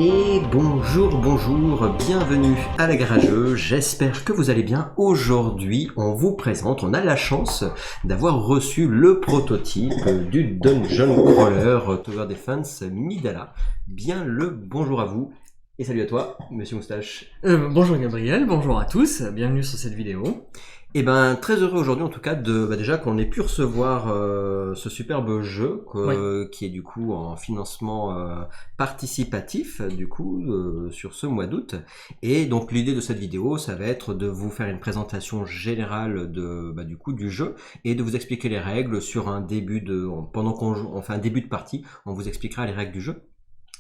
Et bonjour, bienvenue à la Garageux, j'espère que vous allez bien. Aujourd'hui, on vous présente, on a la chance d'avoir reçu le prototype du Dungeon Crawler Tower Defense Midala. Bien le bonjour à vous, et salut à toi, Monsieur Moustache. Bonjour Gabriel, bonjour à tous, bienvenue sur cette vidéo. Et ben très heureux aujourd'hui en tout cas de déjà qu'on ait pu recevoir ce superbe jeu qui est du coup en financement participatif du coup sur ce mois d'août. Et donc l'idée de cette vidéo, ça va être de vous faire une présentation générale de du coup du jeu et de vous expliquer les règles sur un début de pendant qu'on fait un début de partie, on vous expliquera les règles du jeu.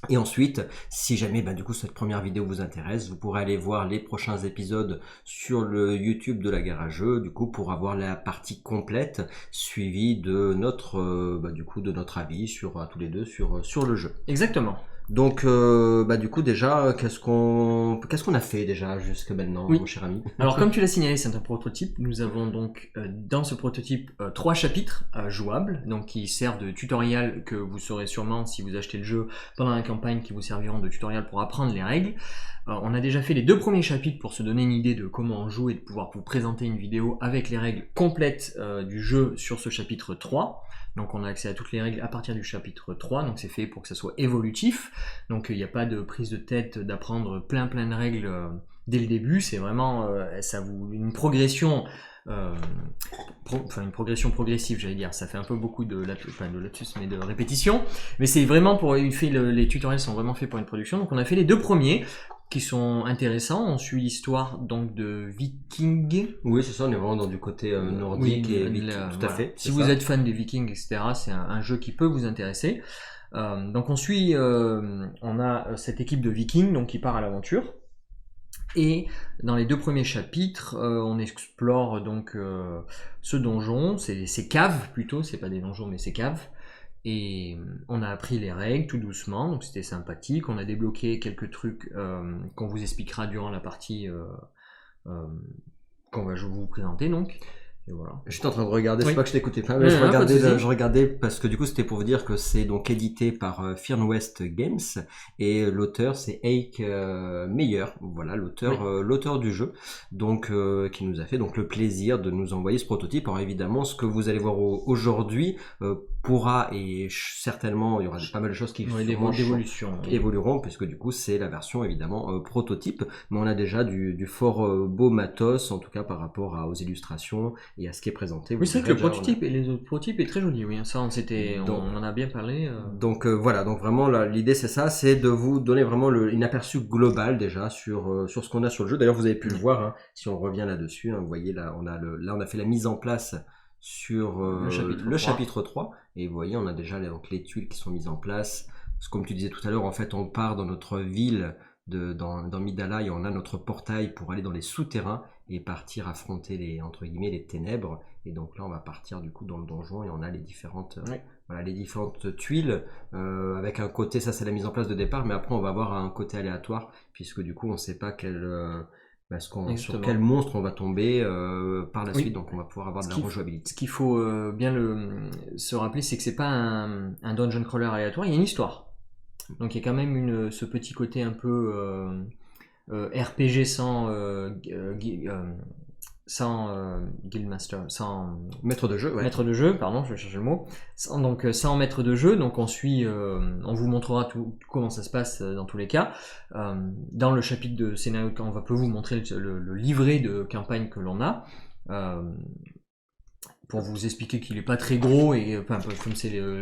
Et ensuite, si jamais du coup cette première vidéo vous intéresse, vous pourrez aller voir les prochains épisodes sur le YouTube de la Garageux, du coup pour avoir la partie complète suivie de notre du coup de notre avis sur tous les deux sur le jeu. Exactement. Donc du coup déjà qu'est-ce qu'on a fait déjà jusque maintenant, mon cher ami? Alors comme tu l'as signalé, c'est un prototype. Nous avons donc dans ce prototype 3 chapitres jouables, donc qui servent de tutoriel que vous saurez sûrement si vous achetez le jeu pendant la campagne, qui vous serviront de tutoriel pour apprendre les règles. On a déjà fait les 2 premiers chapitres pour se donner une idée de comment on joue et de pouvoir vous présenter une vidéo avec les règles complètes du jeu sur ce chapitre 3. Donc on a accès à toutes les règles à partir du chapitre 3, donc c'est fait pour que ça soit évolutif. Donc il n'y a pas de prise de tête d'apprendre plein de règles dès le début, c'est vraiment une progression une progression progressive, j'allais dire. Ça fait un peu beaucoup de lapsus, mais de répétition. Mais c'est vraiment les tutoriels sont vraiment faits pour une production. Donc on a fait les 2 premiers qui sont intéressants. On suit l'histoire donc de Vikings. Oui, c'est ça, on est vraiment dans du côté nordique tout à fait. Si vous êtes fan des Vikings, etc., c'est un jeu qui peut vous intéresser. Donc on a cette équipe de Vikings donc qui part à l'aventure. Et dans les 2 premiers chapitres, on explore donc ce donjon, ces caves plutôt, c'est pas des donjons mais ces caves. Et on a appris les règles tout doucement, donc c'était sympathique. On a débloqué quelques trucs qu'on vous expliquera durant la partie qu'on va vous présenter donc. Et voilà. Je suis en train de regarder, c'est pas que je t'écoutais pas, mais je regardais parce que du coup c'était pour vous dire que c'est donc édité par Fear West Games et l'auteur c'est Eik Meyer, voilà l'auteur du jeu, donc qui nous a fait donc le plaisir de nous envoyer ce prototype. Alors évidemment ce que vous allez voir aujourd'hui pourra et certainement il y aura pas mal de choses qui évolueront puisque du coup c'est la version évidemment prototype, mais on a déjà du fort beau matos en tout cas par rapport aux illustrations et à ce qui est présenté. Oui, c'est vrai que le prototype et les autres prototypes est très joli, oui. Ça, on en a bien parlé. Donc voilà, donc vraiment l'idée c'est ça, c'est de vous donner vraiment une aperçu global déjà sur ce qu'on a sur le jeu. D'ailleurs, vous avez pu le voir, hein, si on revient là-dessus, hein, vous voyez là, on a fait la mise en place sur le chapitre 3 et vous voyez, on a déjà donc les tuiles qui sont mises en place. Parce que, comme tu disais tout à l'heure, en fait, on part dans notre ville dans Midala et on a notre portail pour aller dans les souterrains et partir affronter les ténèbres. Et donc là on va partir du coup dans le donjon et on a les différentes tuiles avec un côté, ça c'est la mise en place de départ, mais après on va avoir un côté aléatoire puisque du coup on ne sait pas sur quel monstre on va tomber par la suite, donc on va pouvoir avoir de la rejouabilité. Ce qu'il faut bien se rappeler, c'est que c'est pas un dungeon crawler aléatoire, il y a une histoire. Donc il y a quand même ce petit côté un peu RPG sans guildmaster, sans maître de jeu. Ouais. Maître de jeu, pardon, je vais chercher le mot. Sans maître de jeu, donc on vous montrera comment ça se passe dans tous les cas. Dans le chapitre de scénario, on peut vous montrer le livret de campagne que l'on a. Pour vous expliquer qu'il n'est pas très gros et comme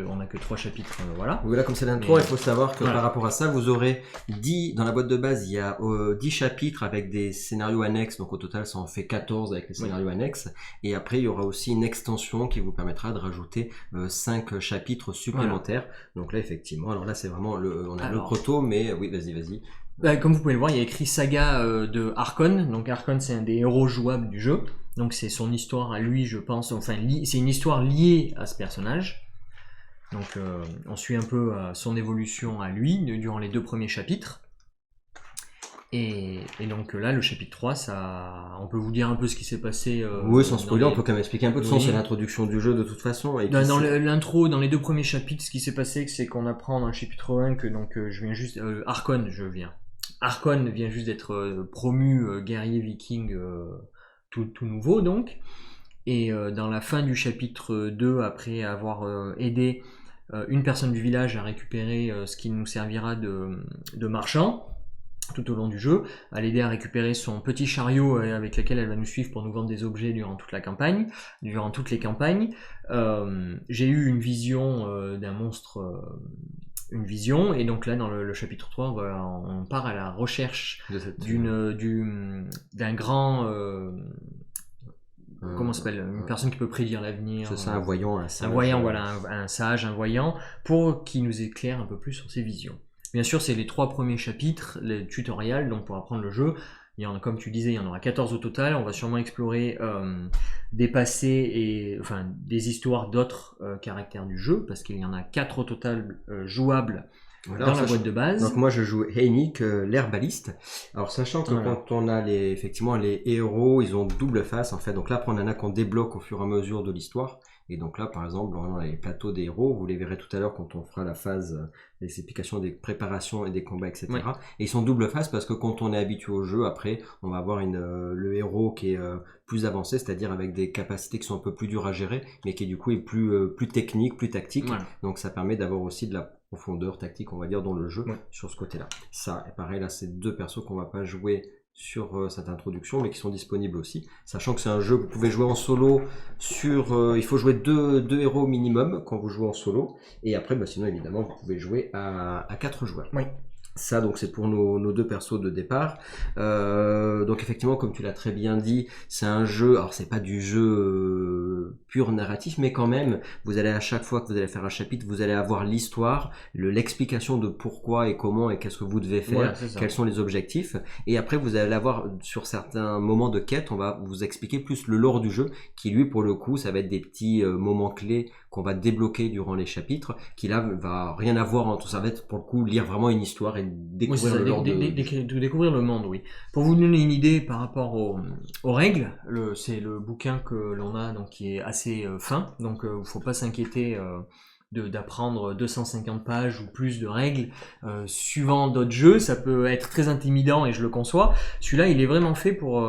on n'a que 3 chapitres, voilà. Voilà, comme c'est l'intro, il faut savoir que par rapport à ça, vous aurez dans la boîte de base, il y a 10 chapitres avec des scénarios annexes, donc au total ça en fait 14 avec les scénarios annexes, et après il y aura aussi une extension qui vous permettra de rajouter 5 chapitres supplémentaires. Voilà. Donc là effectivement, alors là c'est vraiment le proto, mais oui, vas-y. Comme vous pouvez le voir, il y a écrit Saga de Arkon. Donc Arkon, c'est un des héros jouables du jeu. Donc c'est son histoire à lui, je pense. Enfin, c'est une histoire liée à ce personnage. Donc on suit un peu son évolution à lui durant les 2 premiers chapitres. Et donc là, le chapitre 3, on peut vous dire un peu ce qui s'est passé. Oui, sans spoiler, on peut quand même expliquer un peu. De toute façon, c'est l'introduction du jeu de toute façon. Et dans l'intro, dans les 2 premiers chapitres, ce qui s'est passé, c'est qu'on apprend dans le chapitre 1 que je viens juste... Arkon vient juste d'être promu guerrier viking tout nouveau, donc. Et dans la fin du chapitre 2, après avoir aidé une personne du village à récupérer ce qui nous servira de marchand, tout au long du jeu, à l'aider à récupérer son petit chariot avec lequel elle va nous suivre pour nous vendre des objets durant toutes les campagnes. J'ai eu une vision d'un monstre, et donc là dans le chapitre 3 on part à la recherche d'un grand comment s'appelle, une personne qui peut prédire l'avenir. C'est ça, un voyant, un sage. Un voyant, voilà, un sage, un voyant, pour qu'il nous éclaire un peu plus sur ses visions. Bien sûr, c'est les 3 premiers chapitres, les tutoriels, donc pour apprendre le jeu. Il y en a, comme tu disais, il y en aura 14 au total. On va sûrement explorer des passés des histoires d'autres caractères du jeu, parce qu'il y en a 4 au total jouables. Voilà, dans la boîte de base. Donc moi je joue Heinik, l'herbaliste. Alors sachant que quand on a effectivement les héros, ils ont double face en fait. Donc là après on en a qu'on débloque au fur et à mesure de l'histoire. Et donc là par exemple on a les plateaux des héros, vous les verrez tout à l'heure quand on fera la phase des explications des préparations et des combats, etc. Ouais. Et ils sont double face parce que quand on est habitué au jeu, après on va avoir le héros qui est plus avancé, c'est-à-dire avec des capacités qui sont un peu plus dures à gérer, mais qui du coup est plus technique, plus tactique. Voilà. Donc ça permet d'avoir aussi de la profondeur tactique, on va dire, dans le jeu, sur ce côté-là. Ça, et pareil, là, c'est 2 persos qu'on va pas jouer sur cette introduction, mais qui sont disponibles aussi. Sachant que c'est un jeu que vous pouvez jouer en solo il faut jouer 2 héros minimum quand vous jouez en solo. Et après, sinon, évidemment, vous pouvez jouer à 4 joueurs. Oui. Ça, donc, c'est pour nos 2 persos de départ. Donc, effectivement, comme tu l'as très bien dit, c'est un jeu. Alors, c'est pas du jeu pur narratif, mais quand même, vous allez à chaque fois que vous allez faire un chapitre, vous allez avoir l'histoire, l'explication de pourquoi et comment et qu'est-ce que vous devez faire, quels sont les objectifs. Et après, vous allez avoir sur certains moments de quête, on va vous expliquer plus le lore du jeu, qui lui, pour le coup, ça va être des petits moments clés qu'on va débloquer durant les chapitres, qui là va rien avoir entre ça va être pour le coup lire vraiment une histoire et découvrir le lore découvrir le monde, oui. Pour vous donner une idée par rapport aux règles, c'est le bouquin que l'on a donc qui est assez fin, donc il faut pas s'inquiéter d'apprendre 250 pages ou plus de règles. Suivant d'autres jeux, ça peut être très intimidant et je le conçois. Celui-là, il est vraiment fait pour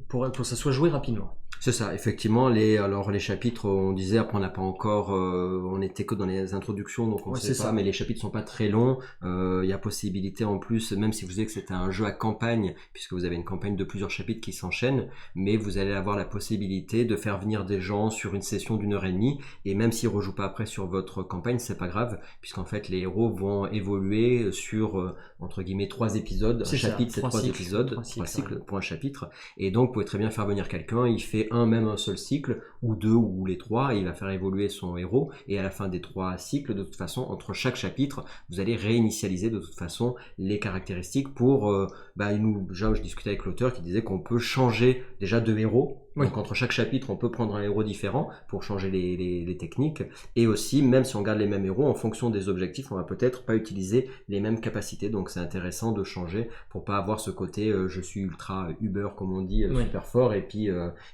que ça soit joué rapidement. C'est ça, effectivement. Les chapitres, on disait, après on n'a pas encore, on était que dans les introductions, donc on sait pas, mais les chapitres sont pas très longs. Il y a possibilité en plus, même si vous savez que c'était un jeu à campagne, puisque vous avez une campagne de plusieurs chapitres qui s'enchaînent, mais vous allez avoir la possibilité de faire venir des gens sur une session d'1h30, et même s'ils rejouent pas après sur votre campagne, c'est pas grave, puisqu'en fait les héros vont évoluer sur entre guillemets 3 épisodes. Un chapitre, c'est 3 épisodes, 3 cycles pour un chapitre, et donc vous pouvez très bien faire venir quelqu'un, il fait même un seul cycle, ou 2 ou les 3, et il va faire évoluer son héros, et à la fin des 3 cycles, de toute façon, entre chaque chapitre, vous allez réinitialiser de toute façon les caractéristiques pour, déjà je discutais avec l'auteur qui disait qu'on peut changer déjà de héros. Oui. Donc entre chaque chapitre, on peut prendre un héros différent pour changer les techniques, et aussi, même si on garde les mêmes héros, en fonction des objectifs, on va peut-être pas utiliser les mêmes capacités, donc c'est intéressant de changer pour pas avoir ce côté je suis ultra uber comme on dit, super fort, et puis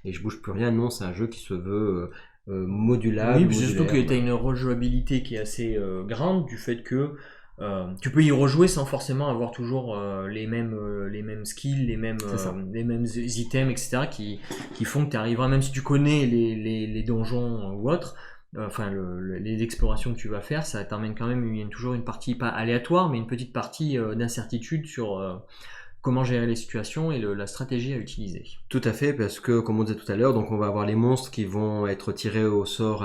et je bouge plus rien. Non, c'est un jeu qui se veut modulable. Oui, surtout que tu as une rejouabilité qui est assez grande, du fait que tu peux y rejouer sans forcément avoir toujours les mêmes skills, les mêmes items, etc. qui font que tu arriveras, même si tu connais les donjons ou autres, les explorations que tu vas faire, ça t'emmène quand même, il y a toujours une partie pas aléatoire, mais une petite partie d'incertitude sur comment gérer les situations et la stratégie à utiliser. Tout à fait, parce que comme on disait tout à l'heure, donc on va avoir les monstres qui vont être tirés au sort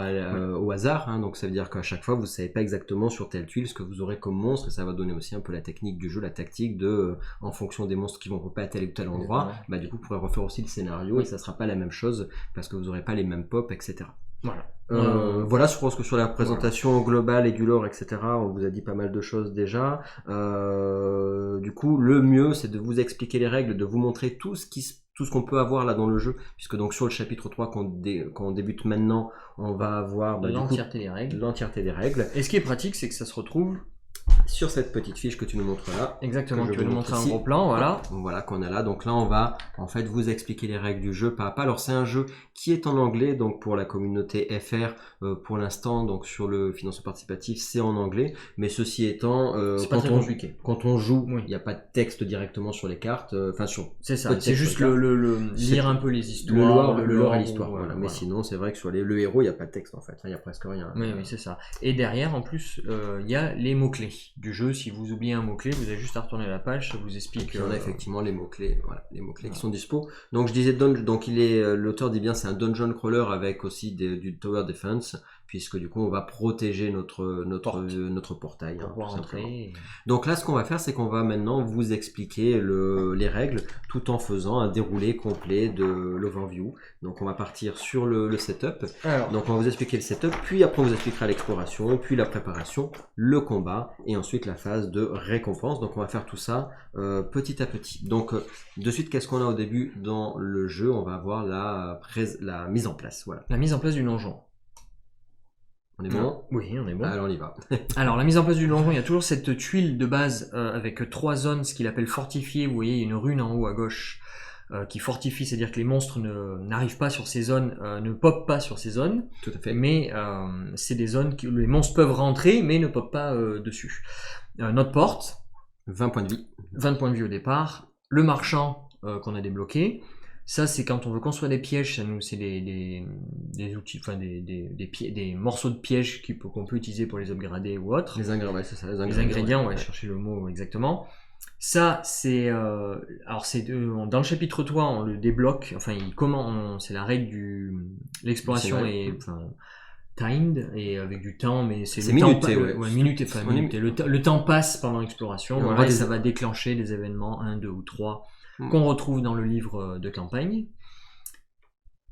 au hasard, hein, donc ça veut dire qu'à chaque fois vous savez pas exactement sur telle tuile ce que vous aurez comme monstre, et ça va donner aussi un peu la technique du jeu, la tactique de en fonction des monstres qui vont pas à tel ou tel endroit, du coup vous pourrez refaire aussi le scénario et ça sera pas la même chose parce que vous aurez pas les mêmes pops, etc. Voilà. Voilà, je pense que sur la présentation globale et du lore, etc., on vous a dit pas mal de choses déjà. Du coup, le mieux, c'est de vous expliquer les règles, de vous montrer tout ce qu'on peut avoir là dans le jeu, puisque donc sur le chapitre 3 quand on débute maintenant, on va avoir l'entièreté des règles. Et ce qui est pratique, c'est que ça se retrouve sur cette petite fiche que tu nous montres là. Exactement, que tu je veux nous montre montrer un ici. gros plan, voilà. Voilà qu'on a là. Donc là, on va en fait vous expliquer les règles du jeu pas à pas. Alors c'est un jeu qui est en anglais, donc pour la communauté FR pour l'instant, donc sur le financement participatif, c'est en anglais. Mais ceci étant, C'est pas très compliqué. quand on joue, il Oui. n'y a pas de texte directement sur les cartes. Enfin sur. C'est ça, Peu de c'est texte juste sur les cartes. lire un peu les histoires, Le lore et l'histoire. voilà, Voilà. Mais voilà. sinon, c'est vrai que sur le héros, il n'y a pas de texte en fait. Il n'y a presque rien. Oui, oui, c'est ça. Et derrière, en plus, il y a les mots-clés du jeu. Si vous oubliez un mot-clé, vous avez juste à retourner la page, ça vous Et explique. puis on a effectivement les mots-clés, voilà, les mots-clés qui sont dispo. Donc je disais, donc l'auteur dit bien, c'est un dungeon crawler avec aussi du tower defense, puisque du coup on va protéger notre portail. Pour pouvoir tout simplement. entrer. Donc là, ce qu'on va faire, c'est qu'on va maintenant vous expliquer les règles, tout en faisant un déroulé complet de l'overview. Donc on va partir sur le setup. Alors, Donc on va vous expliquer le setup, puis après on vous expliquera l'exploration, puis la préparation, le combat, et ensuite la phase de récompense. Donc on va faire tout ça petit à petit. Donc de suite, qu'est-ce qu'on a au début dans le jeu? On va avoir la mise en place. Voilà. la mise en place du donjon. On est bon? Oui, on est bon. Alors on y va. Alors, la mise en place du donjon, il y a toujours cette tuile de base avec 3 zones, ce qu'il appelle fortifiées. Vous voyez, il y a une rune en haut à gauche qui fortifie, c'est-à-dire que les monstres n'arrivent pas sur ces zones, ne popent pas sur ces zones, Tout à fait. mais c'est des zones où les monstres peuvent rentrer, mais ne popent pas dessus. Notre porte, 20 points de vie. 20 points de vie au départ. Le marchand qu'on a débloqué. Ça, c'est quand on veut construire des pièges, ça nous, c'est des outils, enfin des morceaux de pièges qu'on peut utiliser pour les upgrader ou autres. Les ingrédients, c'est ça. Les ingrédients, ouais, chercher le mot exactement. Ça, c'est alors c'est dans le chapitre 3, on le débloque. Enfin, c'est la règle l'exploration est timed et avec du temps, mais c'est le minuté, temps, minuté, enfin minuté. Le temps passe pendant l'exploration. Voilà, et ça va déclencher des événements 1, 2 ou 3 qu'on retrouve dans le livre de campagne.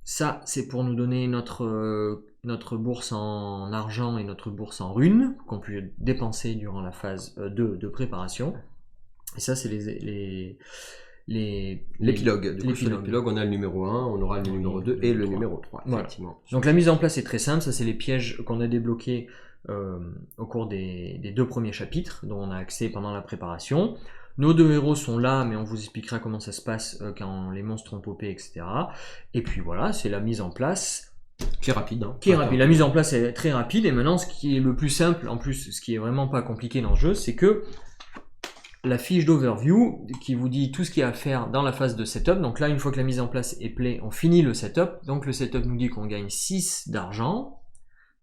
Ça, c'est pour nous donner notre bourse en argent et notre bourse en runes qu'on peut dépenser durant la phase 2 de préparation. Et ça, c'est l'épilogue. Du coup, sur l'épilogue, on a le numéro 1, on aura le numéro 2 et le numéro 3. Voilà. Donc la mise en place est très simple. Ça, c'est les pièges qu'on a débloqués au cours des 2 premiers chapitres, dont on a accès pendant la préparation. Nos 2 héros sont là, mais on vous expliquera comment ça se passe quand les monstres ont popé, etc. Et puis voilà, c'est la mise en place. Qui est rapide. Hein. Qui est rapide. La mise en place est très rapide. Et maintenant, ce qui est le plus simple, en plus, ce qui est vraiment pas compliqué dans le jeu, c'est que la fiche d'overview qui vous dit tout ce qu'il y a à faire dans la phase de setup. Donc là, une fois que la mise en place est play, on finit le setup. Donc le setup nous dit qu'on gagne 6 d'argent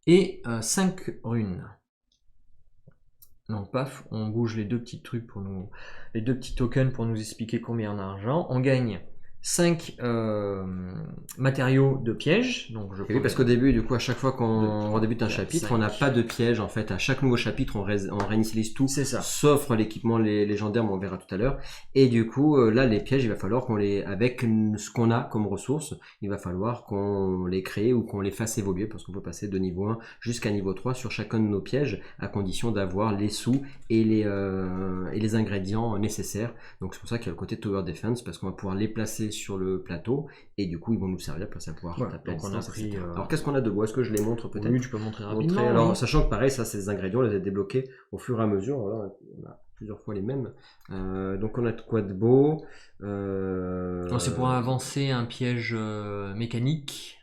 et 5 runes. Donc paf, on bouge les 2 petits trucs les 2 petits tokens pour nous expliquer combien en argent. On gagne 5 matériaux de piège. Donc oui, parce qu'au début, du coup, à chaque fois qu'on redébute un chapitre, on n'a pas de piège. En fait, à chaque nouveau chapitre, on réinitialise tout, sauf l'équipement légendaire, mais on verra tout à l'heure. Et du coup, là, les pièges, il va falloir avec ce qu'on a comme ressources, il va falloir qu'on les crée ou qu'on les fasse évoluer, parce qu'on peut passer de niveau 1 jusqu'à niveau 3 sur chacun de nos pièges, à condition d'avoir les sous et les ingrédients nécessaires. Donc c'est pour ça qu'il y a le côté Tower Defense, parce qu'on va pouvoir les placer sur le plateau et du coup ils vont nous servir pour pouvoir taper à distance, etc. Alors qu'est-ce qu'on a de beau? Est-ce que je les montre peut-être? Oui, tu peux montrer rapidement. Alors sachant que pareil, ça c'est des ingrédients, on les a débloqués au fur et à mesure. Voilà, on a plusieurs fois les mêmes. Donc on a de quoi de beau. C'est pour avancer un piège mécanique.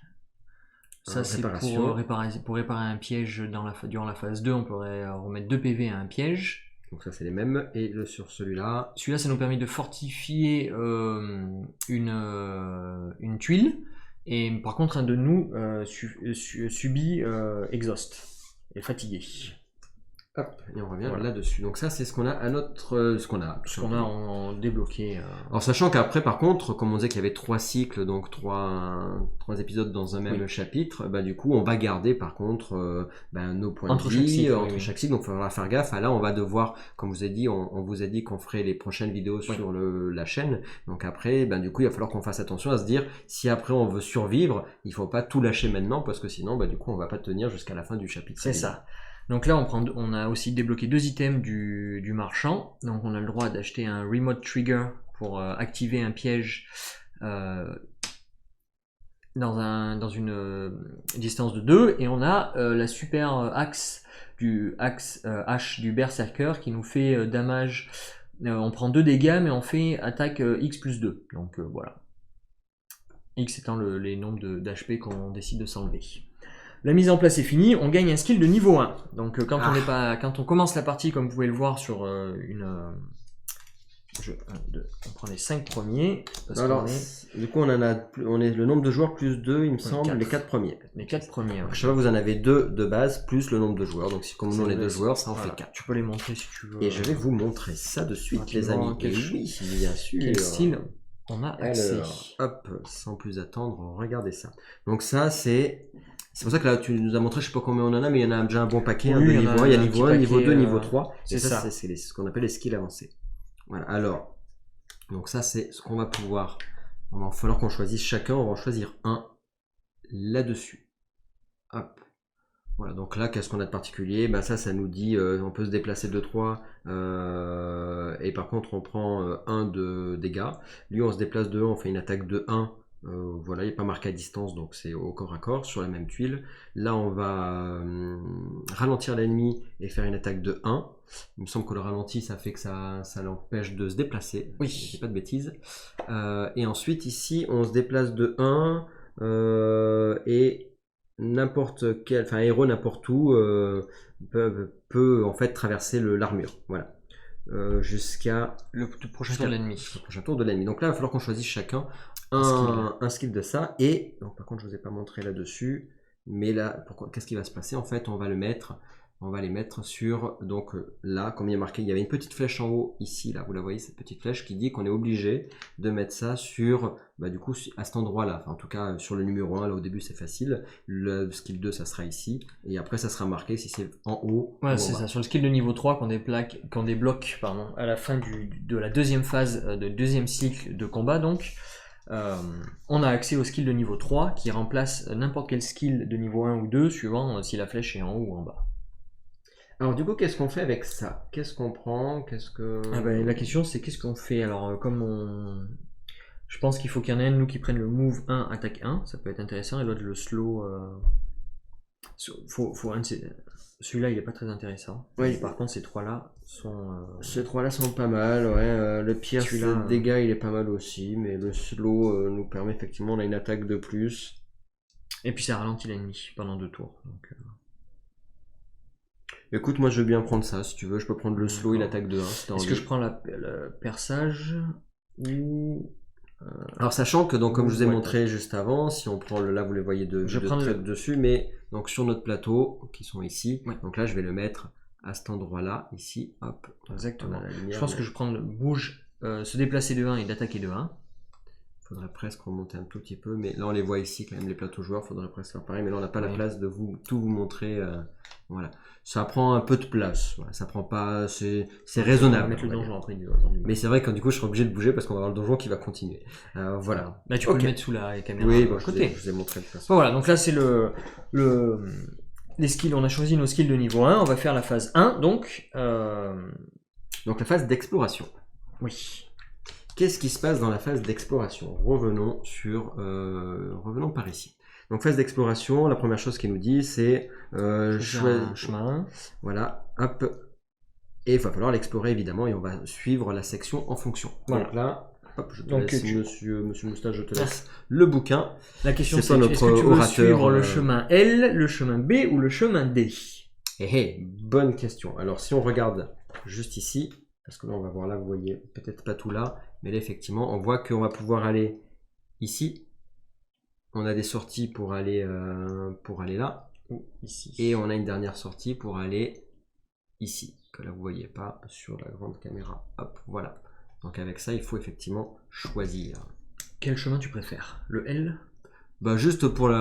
Ça c'est pour réparer un piège durant la phase 2, on pourrait remettre 2 PV à un piège. Donc ça c'est les mêmes. Et sur celui-là, ça nous permet de fortifier une tuile. Et par contre, un de nous subit exhaust, est fatigué. Hop, et on revient là-dessus. Donc ça, c'est ce qu'on a à ce qu'on a en débloqué. Alors sachant qu'après, par contre, comme on disait qu'il y avait 3 cycles, donc 3 épisodes dans un même chapitre, bah du coup, on va garder par contre nos points de vie entre chaque cycle. Donc il faudra faire gaffe. Là, on va devoir, comme vous a dit, on vous a dit qu'on ferait les prochaines vidéos sur la chaîne. Donc après, du coup, il va falloir qu'on fasse attention à se dire, si après on veut survivre, il faut pas tout lâcher maintenant, parce que sinon, du coup, on va pas tenir jusqu'à la fin du chapitre. C'est ça. Donc là, on a aussi débloqué 2 items du marchand. Donc on a le droit d'acheter un Remote Trigger pour activer un piège dans une distance de 2, et on a la super axe H du Berserker qui nous fait damage. On prend 2 dégâts, mais on fait attaque X plus 2. Donc voilà. X étant les nombres d'HP qu'on décide de s'enlever. La mise en place est finie, on gagne un skill de niveau 1. Donc quand on commence la partie, comme vous pouvez le voir sur on prend les 5 premiers. Alors, du coup, on est le nombre de joueurs plus 2, il me semble, 4. les 4 premiers. Les 4 premiers. Ouais. À chaque fois, vous en avez 2 de base, plus le nombre de joueurs. Donc, si comme nous on est 2 joueurs, ça en fait 4. Tu peux les montrer si tu veux. Et je vais vous montrer ça de suite, les amis. Et oui, bien sûr. Quel style on a accès. Alors, hop, sans plus attendre, regardez ça. Donc ça, c'est pour ça que là, tu nous as montré, je sais pas combien on en a, mais il y en a déjà un bon paquet, de niveau 1, il y a niveau 1, niveau 2, niveau 3. C'est ça. C'est ce qu'on appelle les skills avancés. Voilà, alors, donc ça, c'est ce qu'on va pouvoir... Il va falloir qu'on choisisse chacun, on va en choisir un là-dessus. Hop. Voilà, donc là, qu'est-ce qu'on a de particulier? Ben ça nous dit, on peut se déplacer de 3, et par contre, on prend 1 de dégâts. Lui, on se déplace de 1, on fait une attaque de 1. Voilà, il n'est pas marqué à distance, donc c'est au corps à corps sur la même tuile. Là, on va ralentir l'ennemi et faire une attaque de 1. Il me semble que le ralenti, ça fait que ça l'empêche de se déplacer. Oui. Je dis pas de bêtises. Et ensuite, ici, on se déplace de 1 et n'importe quel, enfin héros n'importe où peut en fait traverser l'armure. Voilà. Jusqu'à le prochain tour de l'ennemi. Le prochain tour de l'ennemi. Donc là, il va falloir qu'on choisisse chacun un skill de ça. Et donc, par contre, je ne vous ai pas montré là-dessus. Mais là, qu'est-ce qui va se passer? En fait, on va les mettre sur, donc là, comme il y a marqué, il y avait une petite flèche en haut, ici, là, vous la voyez, cette petite flèche qui dit qu'on est obligé de mettre ça sur, du coup, à cet endroit-là. Enfin, en tout cas, sur le numéro 1, là, au début, c'est facile. Le skill 2, ça sera ici. Et après, ça sera marqué si c'est en haut. Ouais, c'est ça. Sur le skill de niveau 3 qu'on débloque à la fin de la deuxième phase, de deuxième cycle de combat, donc. On a accès au skill de niveau 3 qui remplace n'importe quel skill de niveau 1 ou 2 suivant si la flèche est en haut ou en bas. Alors du coup, qu'est-ce qu'on fait avec ça? Qu'est-ce qu'on prend? La question c'est qu'est-ce qu'on fait? Alors je pense qu'il faut qu'il y en ait un de nous qui prenne le move 1, attaque 1, ça peut être intéressant, et l'autre le slow. Celui-là il est pas très intéressant. Oui. Par contre ces trois-là sont... Ces trois-là sont pas mal, ouais. Le pire le dégât il est pas mal aussi, mais le slow nous permet effectivement, on a une attaque de plus. Et puis ça ralentit l'ennemi pendant 2 tours. Donc, Écoute, moi je veux bien prendre ça, si tu veux, je peux prendre le slow et l'attaque de 1. Est-ce que je prends le perçage ou... Alors sachant que, donc, comme je vous ai montré juste avant, si on prend là vous les voyez dessus, mais donc sur notre plateau, qui sont ici, donc là je vais le mettre à cet endroit-là, ici, hop. Exactement. Je pense que je prends le bouge, se déplacer de 1 et d'attaquer de 1. Il faudrait presque remonter un tout petit peu, mais là on les voit ici quand même, les plateaux joueurs, il faudrait presque faire pareil, mais là on n'a pas la place de tout vous montrer. Voilà. Ça prend un peu de place, voilà. Ça prend pas, c'est raisonnable. On va mettre le donjon après. Mais c'est vrai que du coup je serai obligé de bouger parce qu'on va avoir le donjon qui va continuer. Voilà. Là tu peux le mettre sous la caméra. Oui, bon, je vous ai montré de toute façon. Voilà, donc là c'est les skills, on a choisi nos skills de niveau 1, on va faire la phase 1, donc la phase d'exploration. Oui. Qu'est-ce qui se passe dans la phase d'exploration? Revenons par ici. Donc phase d'exploration, la première chose qu'il nous dit c'est choisir un chemin. Voilà, hop. Et il va falloir l'explorer évidemment et on va suivre la section en fonction. Voilà. Donc là, hop, je te laisse, monsieur Moustache, je te laisse le bouquin. La question c'est est-ce que tu veux suivre le chemin L, le chemin B ou le chemin D? Bonne question. Alors si on regarde juste ici, parce que là on va voir là, vous voyez peut-être pas tout là, mais là effectivement on voit qu'on va pouvoir aller ici. On a des sorties pour aller là, ou ici. Et on a une dernière sortie pour aller ici, que là vous voyez pas sur la grande caméra. Hop, voilà. Donc avec ça, il faut effectivement choisir. Quel chemin tu préfères? Le L? Juste pour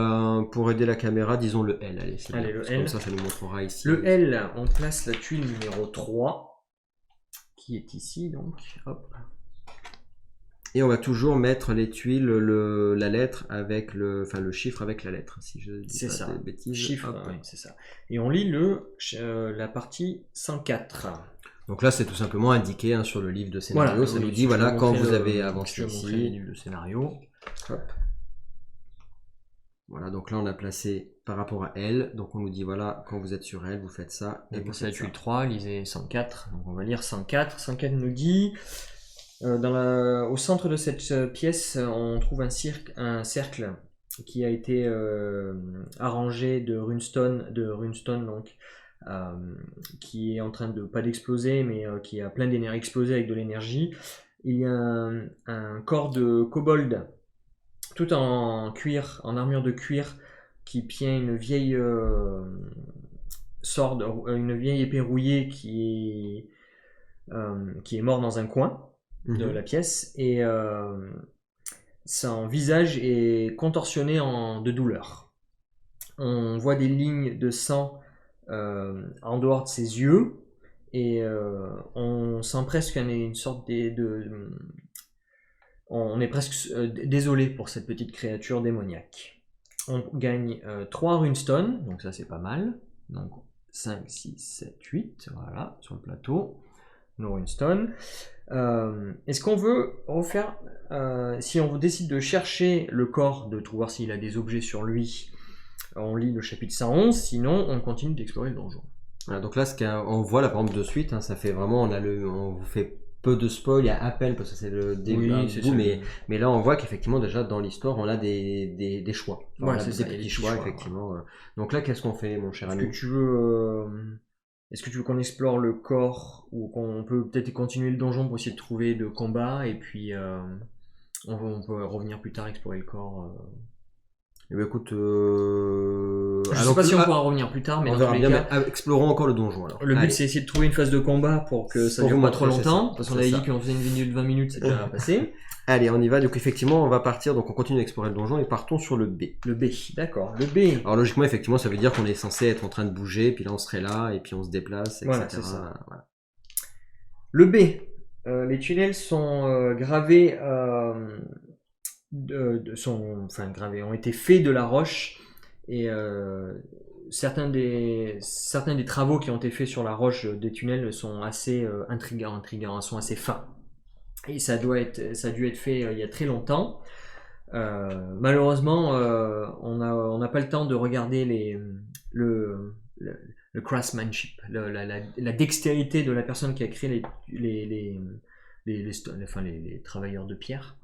aider la caméra, disons le L. Allez, le L. Comme ça nous montrera ici. Le L, on place la tuile numéro 3, qui est ici, donc. Hop. Et on va toujours mettre les tuiles, la lettre avec le chiffre avec la lettre, si je dis pas de bêtises. Chiffre, oui, c'est ça. Et on lit la partie 104. Donc là, c'est tout simplement indiqué sur le livre de scénario. Voilà, ça nous dit, voilà, quand vous avez avancé ici. Le livre de scénario. Hop. Voilà, donc là on a placé par rapport à elle, donc on nous dit voilà, quand vous êtes sur elle, vous faites ça. Et vous pour ça, la faites ça. tuile 3, lisez 104. Donc on va lire 104. 104 nous dit au centre de cette pièce, on trouve un cercle qui a été arrangé de runestone, donc, qui est en train de pas d'exploser, mais qui a plein d'énergie, explosé avec de l'énergie. Il y a un corps de kobold tout en cuir, en armure de cuir, qui tient une vieille une vieille épée rouillée qui est mort dans un coin de la pièce, et son visage est contorsionné de douleur. On voit des lignes de sang en dehors de ses yeux, et on sent presque une sorte on est presque désolé pour cette petite créature démoniaque. On gagne 3 runestones, donc ça c'est pas mal. Donc 5, 6, 7, 8, voilà, sur le plateau. Nos runestones. Est-ce qu'on veut refaire, si on décide de chercher le corps, de voir s'il a des objets sur lui, on lit le chapitre 111, sinon on continue d'explorer le donjon. Voilà, donc là, on voit la rampe de suite, hein, ça fait vraiment, on vous fait peu de spoil, il y a à peine parce que c'est le début, mais là on voit qu'effectivement déjà dans l'histoire on a des choix, enfin, ouais, des petits choix effectivement. Ouais. Donc là qu'est-ce qu'on fait mon cher ami? Est-ce que tu veux qu'on explore le corps, ou qu'on peut peut-être continuer le donjon pour essayer de trouver de combat, et puis on peut revenir plus tard explorer le corps. Eh bien, écoute, je sais pas si on pourra revenir plus tard, mais on dans verra tous les bien, cas, explorons encore le donjon alors. Le but c'est essayer de trouver une phase de combat pour que ça dure pas trop longtemps, parce qu'on avait dit qu'on faisait une vidéo de 20 minutes, c'est déjà passé. Allez, on y va. Donc effectivement, on va partir, donc on continue d'explorer le donjon et partons sur le B. Le B, d'accord, le B. Alors logiquement, effectivement, ça veut dire qu'on est censé être en train de bouger, puis là on serait là, et puis on se déplace, etc. Voilà, c'est ça. Voilà. Le B, les tunnels sont gravés, ont été faits de la roche, et certains des travaux qui ont été faits sur la roche des tunnels sont assez intrigants, sont assez fins. Et ça a dû être fait il y a très longtemps. Malheureusement, on n'a pas le temps de regarder le craftsmanship, la dextérité de la personne qui a créé les travailleurs de pierre.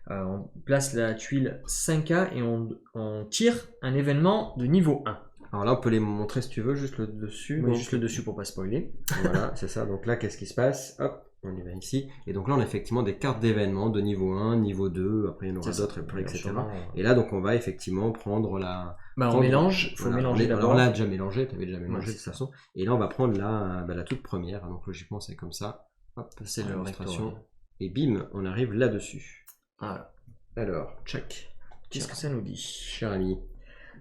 On place la tuile 5K et on tire un événement de niveau 1. Alors là, on peut les montrer si tu veux, juste le dessus. Oui, juste le dessus pour pas spoiler. Voilà, c'est ça. Donc là, qu'est-ce qui se passe? Hop, on y va ici. Et donc là, on a effectivement des cartes d'événements de niveau 1, niveau 2, après il y en aura d'autres, etc. Et là, donc on va effectivement prendre la... on mélange, il faut mélanger d'abord. Alors là, déjà mélangé, tu avais déjà mélangé de toute façon. Et là, on va prendre la toute première. Donc logiquement, c'est comme ça. Hop, c'est l'illustration. Et bim, on arrive là-dessus. Voilà. Alors, check. Qu'est-ce que ça nous dit, cher ami?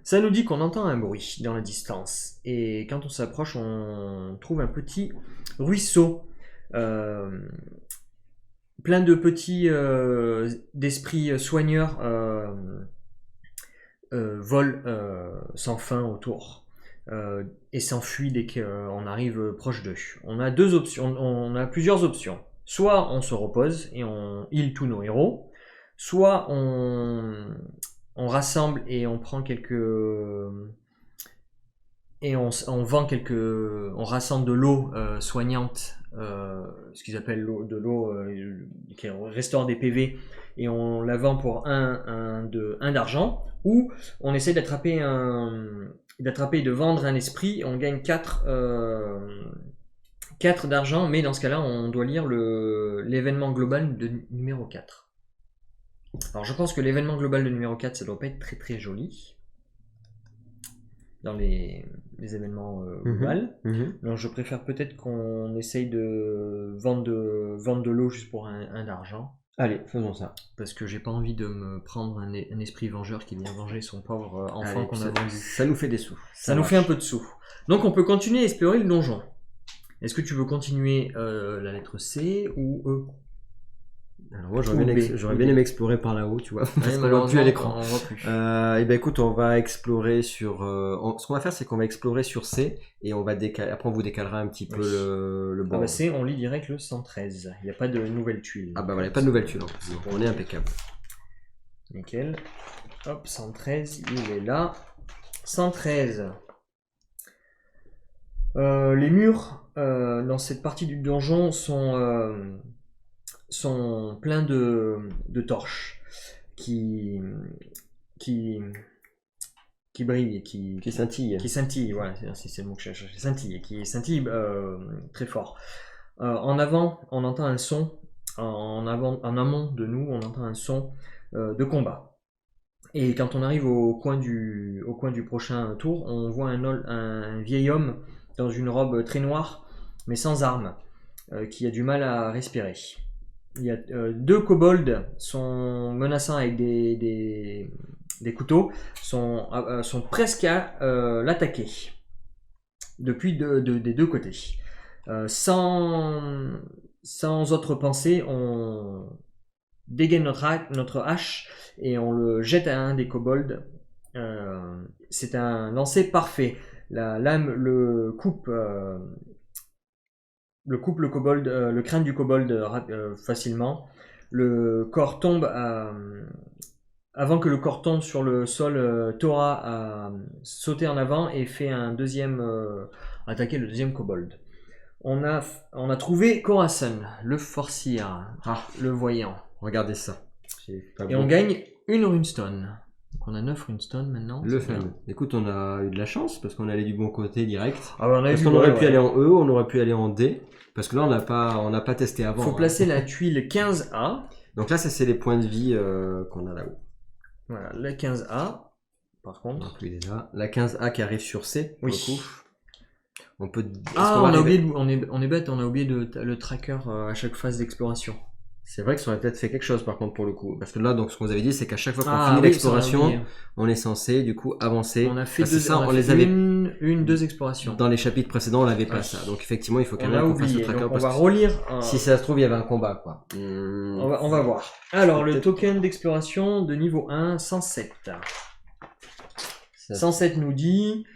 Ça nous dit qu'on entend un bruit dans la distance. Et quand on s'approche, on trouve un petit ruisseau. Plein de petits d'esprits soigneurs volent sans fin autour. Et s'enfuient dès qu'on arrive proche d'eux. On a plusieurs options. Soit on se repose et on heal tous nos héros, soit on rassemble et on prend on rassemble de l'eau soignante, ce qu'ils appellent de l'eau qui restaure des PV, et on la vend pour un d'argent, ou on essaie d'attraper et de vendre un esprit, on gagne 4 d'argent, mais dans ce cas-là, on doit lire l'événement global de numéro 4. Alors je pense que l'événement global de numéro 4, ça doit pas être très très joli dans les événements globaux. Donc je préfère peut-être qu'on essaye de vendre de l'eau juste pour un d'argent. Allez, faisons ça. Parce que j'ai pas envie de me prendre un esprit vengeur qui vient venger son pauvre enfant qu'on a vendu. Ça nous fait des sous. Ça nous fait un peu de sous. Donc on peut continuer à explorer le donjon. Est-ce que tu veux continuer la lettre C ou E? Alors moi j'aurais bien aimé explorer par là-haut, tu vois, parce qu'on voit plus à l'écran. Et ben écoute, on va explorer sur... ce qu'on va faire, c'est qu'on va explorer sur C, et on va après on vous décalera un petit peu le bord. Ah bah C, on lit direct le 113, il n'y a pas de nouvelle tuile. Ah bah voilà, il n'y a pas de nouvelle tuile, donc on est impeccable. Nickel. Hop, 113, il est là. 113. Les murs dans cette partie du donjon sont pleins de torches qui brillent, Qui scintille. qui scintillent, voilà, c'est le mot que je cherchais, scintille, qui scintille très fort. En avant, on entend un son, en amont de nous, on entend un son de combat. Et quand on arrive au coin du prochain tour, on voit un vieil homme dans une robe très noire, mais sans armes, qui a du mal à respirer. Il y a deux kobolds sont menaçants avec des couteaux, sont presque à l'attaquer depuis des deux côtés. Sans autre pensée, on dégaine notre hache et on le jette à un des kobolds. C'est un lancer parfait. La lame le coupe le kobold, le crâne du kobold facilement. Le corps tombe avant que le corps tombe sur le sol. Tora a sauté en avant et fait un deuxième attaquer le deuxième kobold. On a trouvé Corazon, le forcir, le voyant. Regardez ça. Et on gagne une runestone. Donc on a 9 runestones maintenant. Le fameux. Écoute, on a eu de la chance parce qu'on est allé du bon côté direct. Ah bah parce qu'on aurait pu aller en E, on aurait pu aller en D. Parce que là, on n'a pas testé avant. Il faut placer la tuile 15A. Donc là, ça c'est les points de vie qu'on a là-haut. Voilà, la 15A. Par contre. Donc lui, il est là. La 15A qui arrive sur C. Oui. Coup. On peut. On est bête, on a oublié le tracker à chaque phase d'exploration. C'est vrai que ça aurait peut-être fait quelque chose par contre pour le coup. Parce que là, donc ce qu'on vous avait dit, c'est qu'à chaque fois qu'on finit l'exploration, on est censé du coup avancer. On a fait deux explorations. Dans les chapitres précédents, on n'avait pas ça. Donc effectivement, il faut quand même qu'on fasse le tracker. Donc on va relire. Si ça se trouve, il y avait un combat quoi. On va voir. Alors, le token d'exploration de niveau 1, 107. 107 nous dit...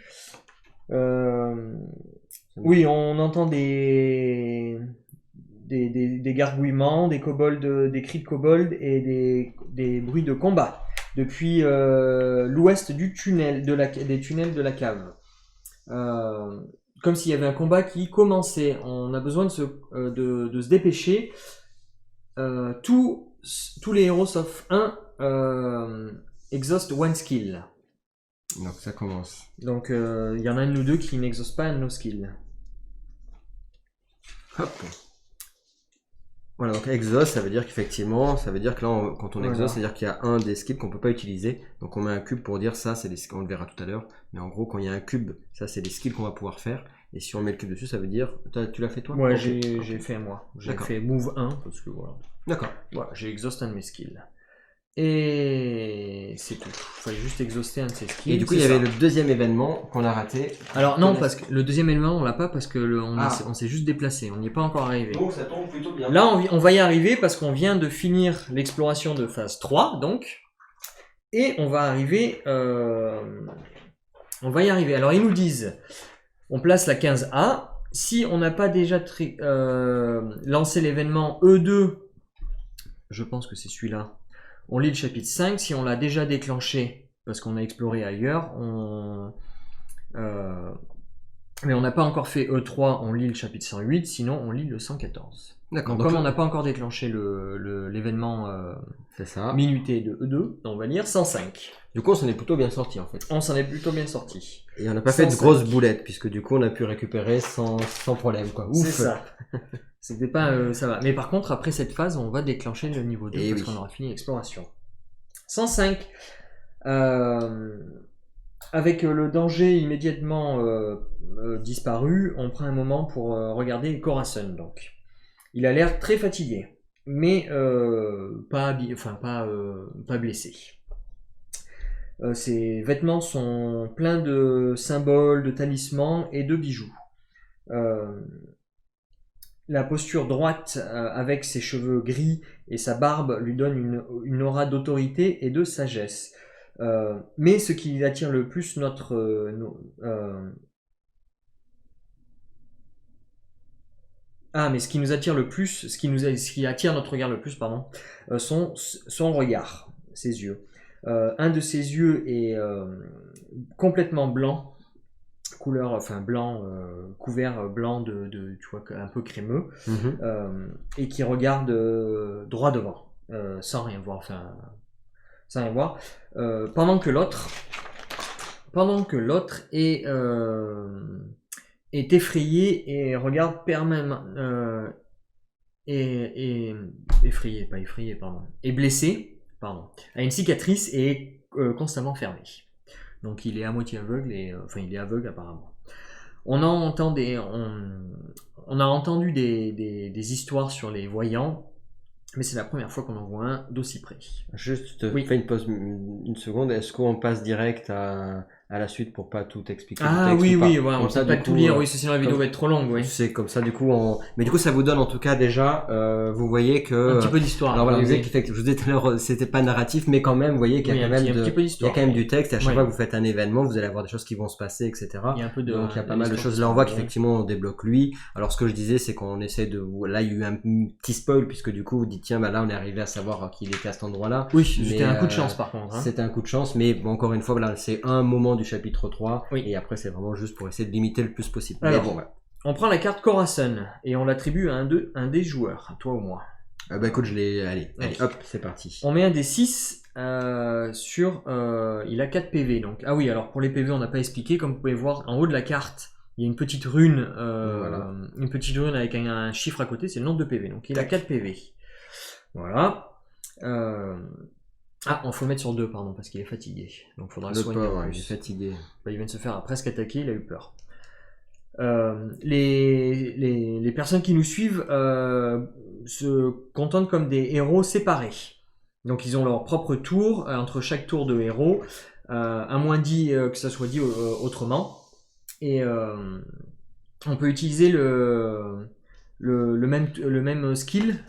oui, on entend des gargouillements, des cris de kobolds et des bruits de combat depuis l'ouest du tunnel, des tunnels de la cave. Comme s'il y avait un combat qui commençait. On a besoin de se dépêcher. Tous les héros sauf un exhaust one skill. Donc ça commence. Donc il y en a un de nous deux qui n'exauce pas un de nos skills. Hop. Voilà, donc exhaust, ça veut dire qu'effectivement, ça veut dire que là, quand on exhaust, c'est-à-dire qu'il y a un des skills qu'on peut pas utiliser. Donc on met un cube pour dire ça, c'est des skills, on le verra tout à l'heure. Mais en gros, quand il y a un cube, ça c'est des skills qu'on va pouvoir faire. Et si on met le cube dessus, ça veut dire, tu l'as fait toi? Ouais, j'ai fait moi. J'ai fait move 1 parce que voilà. D'accord. Voilà, j'ai exhaust un de mes skills. Et c'est tout. Il fallait juste exhauster un de ces skills. Et du coup, il y avait le deuxième événement qu'on a raté. Alors non, parce que le deuxième événement, on l'a pas parce que on s'est juste déplacé. On n'y est pas encore arrivé. Donc ça tombe plutôt bien. Là, on va y arriver parce qu'on vient de finir l'exploration de phase 3, donc. Et on va arriver... on va y arriver. Alors, ils nous disent... On place la 15A. Si on n'a pas déjà lancé l'événement E2, je pense que c'est celui-là. On lit le chapitre 5, si on l'a déjà déclenché, parce qu'on a exploré ailleurs, mais on n'a pas encore fait E3, on lit le chapitre 108, sinon on lit le 114. D'accord. Donc comme on n'a pas encore déclenché l'événement minuté de E2, on va lire 105. Du coup, on s'en est plutôt bien sorti en fait. On s'en est plutôt bien sorti. Et on n'a pas fait de grosses boulettes, puisque du coup on a pu récupérer sans problème quoi. Ouf. C'est ça. C'était pas ça va. Mais par contre, après cette phase, on va déclencher le niveau 2 parce qu'on aura fini l'exploration. 105. Avec le danger immédiatement disparu, on prend un moment pour regarder Corazon. Donc, il a l'air très fatigué, mais pas blessé. Ses vêtements sont pleins de symboles, de talismans et de bijoux. La posture droite avec ses cheveux gris et sa barbe lui donne une aura d'autorité et de sagesse. Mais ce qui attire le plus ce qui attire notre regard le plus, son regard. ses yeux. Un de ses yeux est complètement blanc, couleur, enfin blanc, couvert blanc tu vois, un peu crémeux, et qui regarde droit devant, sans rien voir, enfin, sans rien voir, pendant que l'autre est effrayé et regarde permanemment, effrayé, pas effrayé, pardon, est blessé, pardon, a une cicatrice et est constamment fermé. Donc il est à moitié aveugle, enfin il est aveugle apparemment. On a entendu des histoires sur les voyants, mais c'est la première fois qu'on en voit un d'aussi près. Juste, fais une pause une seconde. Est-ce qu'on passe direct à la suite pour pas tout expliquer? Ah oui, voilà, on ne peut pas tout lire, oui, sinon la vidéo va être trop longue, oui. C'est comme ça, du coup, mais du coup, ça vous donne en tout cas déjà, vous voyez que... Un petit peu d'histoire. Alors voilà, je vous disais tout à l'heure, c'était pas narratif, mais quand même, vous voyez qu'il y a quand même du texte, et à chaque fois que vous faites un événement, vous allez avoir des choses qui vont se passer, etc. Il y a un peu donc il y a pas mal de choses. Là, on voit qu'effectivement, on débloque lui. Alors ce que je disais, c'est qu'on essaie de... Là, il y a eu un petit spoil, puisque du coup, vous dites, tiens, bah là, on est arrivé à savoir qu'il était à cet endroit-là. Oui, c'était un coup de chance par contre. C'était un coup de chance, mais bon, encore une fois, voilà, c'est un moment du chapitre 3. Et après, c'est vraiment juste pour essayer de limiter le plus possible. Alors, bon, on prend la carte Corazon et on l'attribue à un des joueurs, à toi ou moi. Bah écoute, je l'ai... Allez, hop, c'est parti. On met un des 6 sur... il a 4 PV. Donc, ah oui, alors pour les PV, on n'a pas expliqué. Comme vous pouvez voir, en haut de la carte, il y a une petite rune, une petite rune avec un chiffre à côté, c'est le nombre de PV. Donc il a 4 PV. Voilà. Ah, on faut le mettre sur 2, pardon, parce qu'il est fatigué. Donc il faudra le soigner. Il est fatigué. Bah, il vient de se faire presque attaquer, il a eu peur. Les personnes qui nous suivent se contentent comme des héros séparés. Donc ils ont leur propre tour, entre chaque tour de héros, à moins dit que ça soit dit autrement. Et on peut utiliser le même skill,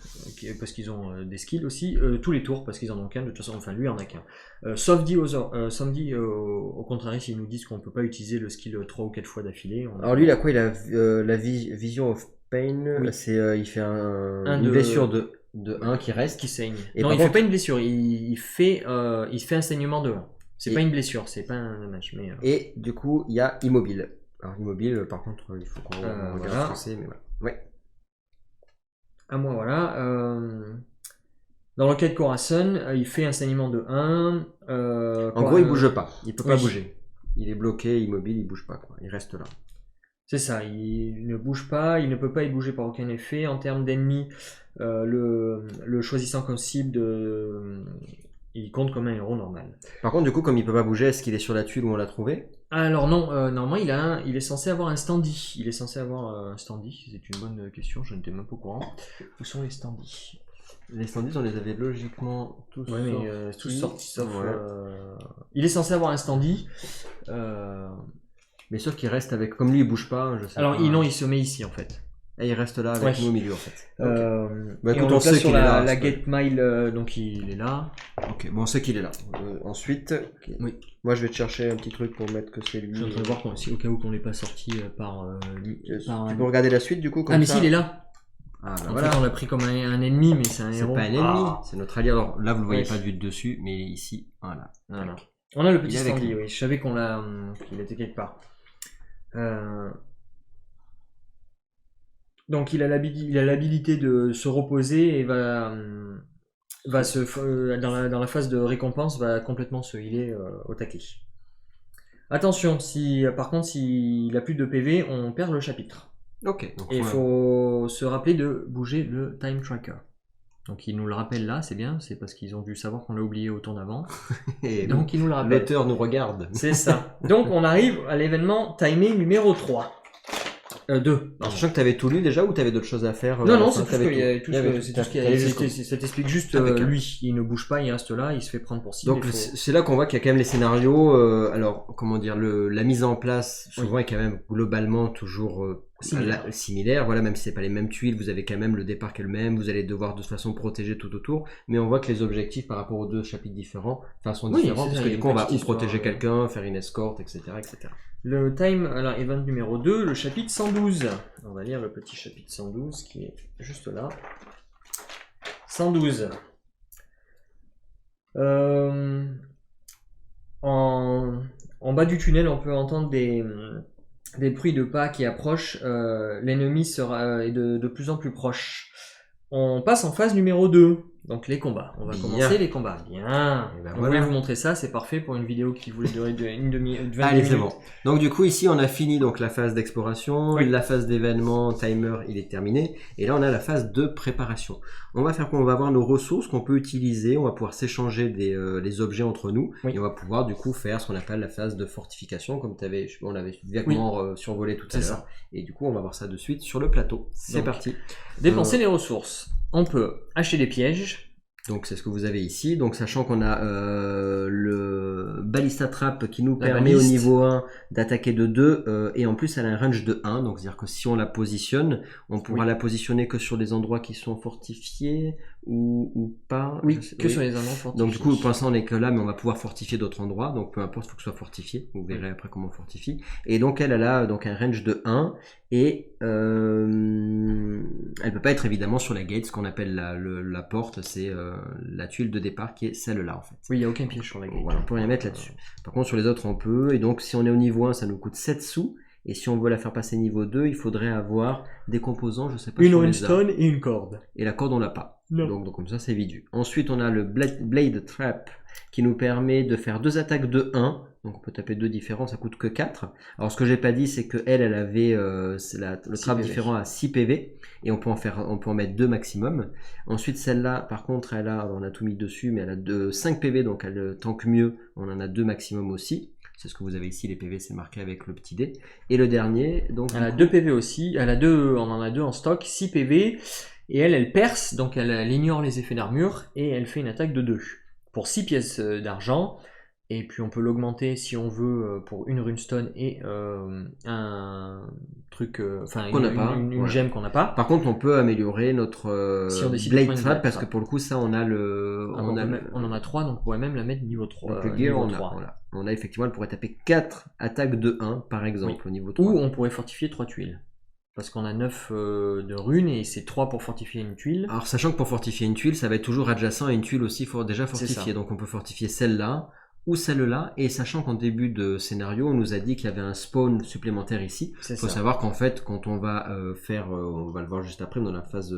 parce qu'ils ont des skills aussi, tous les tours, parce qu'ils en ont qu'un, de toute façon, enfin lui en a qu'un. Sauf dit au contraire, s'ils nous disent qu'on ne peut pas utiliser le skill 3 ou 4 fois d'affilée. Alors lui, il a quoi? Il a la Vision of Pain, oui. Il fait une blessure de 1 qui reste. Qui saigne. Et non, il ne fait pas une blessure, il fait un saignement de 1. C'est pas une blessure, c'est pas un damage. Mais, Et du coup, il y a Immobile. Alors Immobile, par contre, il faut qu'on regarde ce que c'est, mais voilà. Ouais. À moi, voilà. Dans le cas de Corazon, il fait un saignement de 1. En gros, il bouge pas. Il peut pas bouger. Il est bloqué, immobile, il bouge pas, quoi. Il reste là. C'est ça, il ne bouge pas, il ne peut pas y bouger par aucun effet. En termes d'ennemis, le choisissant comme cible, il compte comme un héros normal. Par contre, du coup, comme il peut pas bouger, est-ce qu'il est sur la tuile où on l'a trouvé? Alors non, normalement il est censé avoir un standy. Il est censé avoir un standy, c'est une bonne question, je n'étais même pas au courant. Où sont les standys? Les standys, on les avait logiquement tous sortis. Mais tous sortis, sauf... Il est censé avoir un standy. Mais sauf qu'il reste avec... Comme lui, il bouge pas, je sais alors, pas. non, il se met ici, en fait. Et il reste là avec nous au milieu, en fait. Bah, écoute, on sait qu'il est là. La Get Mile, donc il est là. Ok, bon, on sait qu'il est là. Ensuite, oui. Moi, je vais te chercher un petit truc pour mettre que c'est lui. Je suis en train de voir si, au cas où qu'on n'est pas sorti par lui. Tu peux regarder la suite, du coup, comme ça. mais si, il est là. Ah, bah en voilà. fait, on l'a pris comme un ennemi, mais c'est un héros. C'est pas un ennemi, c'est notre allié. Alors là, vous le voyez pas du dessus, mais il est ici. Voilà. On a le petit standy, oui. Je savais qu'il était quelque part. Donc il a l'habilité de se reposer et va dans la phase de récompense va complètement se healer au taquet. Attention, par contre s'il a plus de PV, on perd le chapitre. Ok. Et il faut se rappeler de bouger le time tracker. Donc il nous le rappelle là, c'est bien, c'est parce qu'ils ont dû savoir qu'on l'a oublié au tour d'avant. Et donc il nous le rappelle. L'auteur nous regarde. C'est ça. Donc on arrive à l'événement timé numéro 3. 2. Sachant que tu avais tout lu déjà ou tu avais d'autres choses à faire? Non, c'est tout ce qu'il y a. Ça t'explique juste lui, il ne bouge pas, il reste là, il se fait prendre pour cible. Donc c'est là qu'on voit qu'il y a quand même les scénarios, alors comment dire, la mise en place souvent est quand même globalement toujours similaire, voilà, même si c'est pas les mêmes tuiles, vous avez quand même le départ qui est le même, vous allez devoir de toute façon protéger tout autour, mais on voit que les objectifs par rapport aux deux chapitres différents sont différents, parce que du coup on va ou protéger quelqu'un, faire une escorte, etc. Le time, alors event numéro 2, le chapitre 112. On va lire le petit chapitre 112 qui est juste là. 112. En bas du tunnel, on peut entendre des bruits de pas qui approchent. L'ennemi est de plus en plus proche. On passe en phase numéro 2. Donc les combats. On va Bien. commencer les combats. Bien. Et ben Donc, voilà. je voulais vous montrer ça. C'est parfait pour une vidéo qui voulait durer une demi, 20 Allez, c'est minutes. bon. Donc du coup, ici, on a fini donc la phase d'exploration, Oui. la phase d'événement, timer, il est terminé. Et là, on a la phase de préparation. On va faire quoi? On va avoir nos ressources qu'on peut utiliser, on va pouvoir s'échanger les objets entre nous, Oui. et on va pouvoir du coup faire ce qu'on appelle la phase de fortification, comme on l'avait vaguement survolé tout à C'est l'heure. ça. Et du coup, on va voir ça de suite sur le plateau. C'est Donc, parti. Dépenser les ressources. On peut acheter des pièges. Donc c'est ce que vous avez ici, donc sachant qu'on a le Ballista Trap qui nous La permet baliste. au niveau 1 d'attaquer de 2 et en plus elle a un range de 1, donc c'est à dire que si on la positionne, on pourra Oui. la positionner que sur des endroits qui sont fortifiés ou pas. Oui, Je sais- que oui. sur les endroits fortifiés. Donc du coup pour l'instant on n'est que là mais on va pouvoir fortifier d'autres endroits, donc peu importe, il faut que ce soit fortifié, vous verrez après comment on fortifie. Et donc elle a donc un range de 1 et elle peut pas être évidemment sur la gate, ce qu'on appelle la porte, c'est la tuile de départ qui est celle-là en fait. Oui, il n'y a aucun piège sur la gate. Voilà, on peut rien mettre là-dessus. Par contre sur les autres on peut, et donc si on est au niveau 1 ça nous coûte 7 sous, et si on veut la faire passer niveau 2 il faudrait avoir des composants, je sais pas Une si on les a. runestone et une corde. Et la corde on l'a pas. Non. Donc comme ça c'est vidu. Ensuite on a le Blade Trap qui nous permet de faire 2 attaques de 1. Donc on peut taper 2 différents, ça coûte que 4. Alors ce que j'ai pas dit c'est que elle avait le 6 trap PV. différent à 6 PV et on peut en mettre 2 maximum. Ensuite celle-là par contre on a tout mis dessus mais elle a 5 PV donc elle tank mieux, on en a 2 maximum aussi. C'est ce que vous avez ici, les PV c'est marqué avec le petit dé. Et le dernier, donc Elle a 2 PV aussi, on en a 2 en stock, 6 PV, et elle perce, donc elle ignore les effets d'armure, et elle fait une attaque de 2, pour 6 pièces d'argent, et puis on peut l'augmenter si on veut pour une runestone et un truc, enfin Qu'on n'a pas, une voilà. gemme qu'on n'a pas. Par contre, on peut améliorer notre Si on décide de Blade prendre une Trap Blade parce Trap. que pour le coup, ça, on a le. Ah, on en a 3, donc on pourrait même la mettre niveau 3. Donc le gear, niveau on a, 3. voilà. On a effectivement, elle pourrait taper 4 attaques de 1 par exemple au niveau 3. Ou on pourrait fortifier 3 tuiles. Parce qu'on a 9 de runes et c'est 3 pour fortifier une tuile. Alors, sachant que pour fortifier une tuile, ça va être toujours adjacent à une tuile aussi déjà C'est fortifiée. ça. Donc on peut fortifier celle-là ou celle-là. Et sachant qu'en début de scénario, on nous a dit qu'il y avait un spawn supplémentaire ici. C'est Il faut ça. savoir qu'en fait, quand on va on va le voir juste après, dans la phase,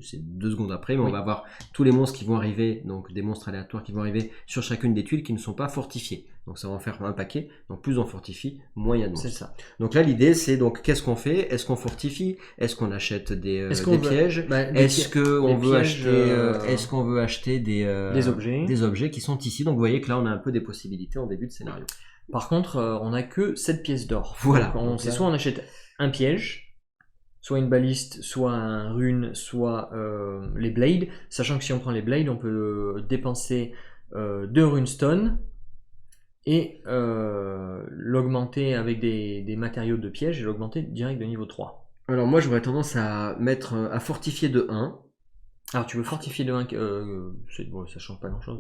c'est 2 secondes après, mais Oui. on va avoir tous les monstres qui vont arriver, donc des monstres aléatoires qui vont arriver sur chacune des tuiles qui ne sont pas fortifiées. Donc ça va en faire un paquet. Donc plus on fortifie, moins il y a de monstres. C'est ça. Donc là, l'idée, c'est donc qu'est-ce qu'on fait? Est-ce qu'on fortifie? Est-ce qu'on achète des pièges? Est-ce qu'on veut acheter des objets. des objets qui sont ici? Donc vous voyez que là, on a un peu des possibilités en début de scénario. Par contre, on n'a que 7 pièces d'or. Voilà. Donc, c'est soit on achète un piège, soit une baliste, soit un rune, soit les blades. Sachant que si on prend les blades, on peut dépenser 2 runestone et l'augmenter avec des matériaux de piège et l'augmenter direct de niveau 3. Alors moi, j'aurais tendance à fortifier de 1. Alors tu veux fortifier de 1, bon, ça change pas grand chose.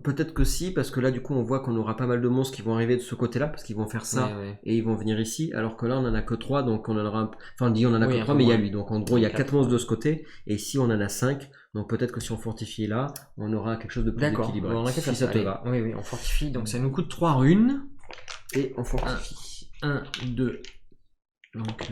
Peut-être que si, parce que là, du coup, on voit qu'on aura pas mal de monstres qui vont arriver de ce côté-là, parce qu'ils vont faire ça. Ouais. Et ils vont venir ici, alors que là on en a que 3, donc on en aura on en a Oui, que un 3, peu mais il y a moins. lui, donc en gros il y a 4 Quatre, monstres de ce côté, et ici on en a 5, donc peut-être que si on fortifie là, on aura quelque chose de plus D'accord, équilibré. on a qu'à Si faire ça te allez. va. Oui, on fortifie, donc ça nous coûte 3 runes. Et on fortifie. 1, 2, donc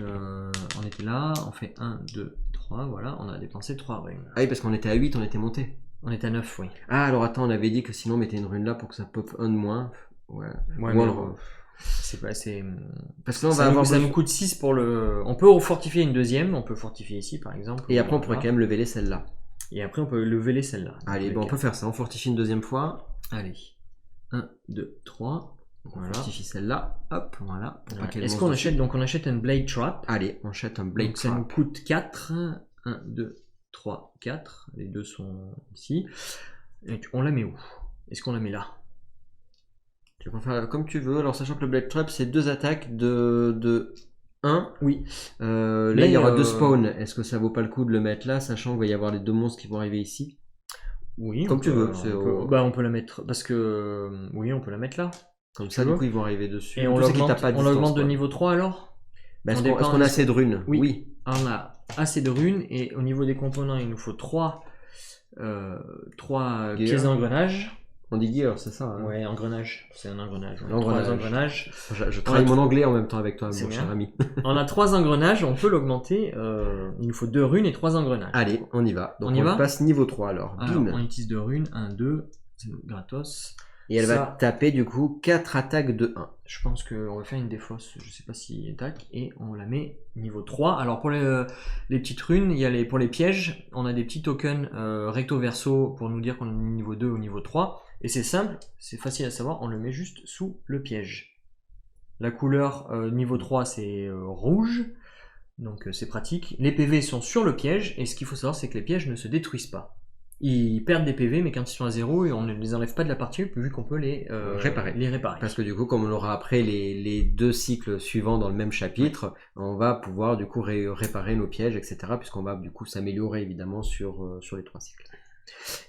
on était là, on fait 1, 2, 3, voilà, on a dépensé 3 runes. Ah oui, parce qu'on était à 8, on était monté. On est à 9, oui. Ah alors attends, on avait dit que sinon on mettait une rune là pour que ça pop 1 de moins. Ouais. Ouais, Ou mais alors, c'est pas assez. parce que là on va Ça, avoir ça besoin- nous coûte 6 pour le. On peut fortifier une deuxième, on peut fortifier ici par exemple. Et après on pourrait Voilà. quand même lever les celles-là. Et après on peut lever les celles-là. Allez, bon, on peut faire ça, on fortifie une deuxième fois. Allez. 1, 2, 3. On Voilà. fortifie celle-là, hop, voilà. Pour pas qu'il y ait le Est-ce monstre qu'on dessus. achète donc on achète un Blade Trap. Allez, on achète un Blade Donc ça nous Trap. coûte 4. 1, 2, 3, 4. Les deux sont ici. Et on la met où? Est-ce qu'on la met là? Tu peux faire comme tu veux. Alors, sachant que le Blade Trap, c'est 2 attaques de 1. Oui. Là, Mais, il y aura 2 spawns. Est-ce que ça vaut pas le coup de le mettre là, sachant qu'il va y avoir les 2 monstres qui vont arriver ici? Oui, Comme tu veux, c'est on peut la mettre parce que oui, on peut la mettre là. Comme Tu ça, du veux coup, ils vont arriver dessus. Et on Tout ça qui l'augmente tape pas à on distance, l'augmente de quoi. niveau 3 alors? Est-ce on qu'on dépend- a assez de runes? Oui. On a assez de runes et au niveau des composants, il nous faut 3 pièces d'engrenage. On dit gear, c'est ça. Hein. Ouais, engrenage. C'est un engrenage. On a Engrenage. 3 engrenages. Je travaille mon anglais en même temps avec toi, C'est mon bien. cher ami. On a 3 engrenages, on peut l'augmenter. Il nous faut 2 runes et 3 engrenages. Allez, on y va. Donc On y va passe niveau 3 alors. Alors, Bim. on utilise 2 runes. 1, 2. C'est gratos. Et elle va Ça- taper du coup 4 attaques de 1. Je pense qu'on va faire une défausse, je sais pas si tac, et on la met niveau 3. Alors pour les petites runes, il y a pour les pièges, on a des petits tokens recto verso pour nous dire qu'on est niveau 2 ou niveau 3. Et c'est simple, c'est facile à savoir, on le met juste sous le piège. La couleur niveau 3 c'est rouge, donc c'est pratique. Les PV sont sur le piège, et ce qu'il faut savoir c'est que les pièges ne se détruisent pas. Ils perdent des PV, mais quand ils sont à 0, on ne les enlève pas de la partie vu qu'on peut les réparer. Parce que du coup, comme on aura après les 2 cycles suivants dans le même chapitre, on va pouvoir du coup réparer nos pièges, etc. Puisqu'on va du coup s'améliorer évidemment sur les 3 cycles.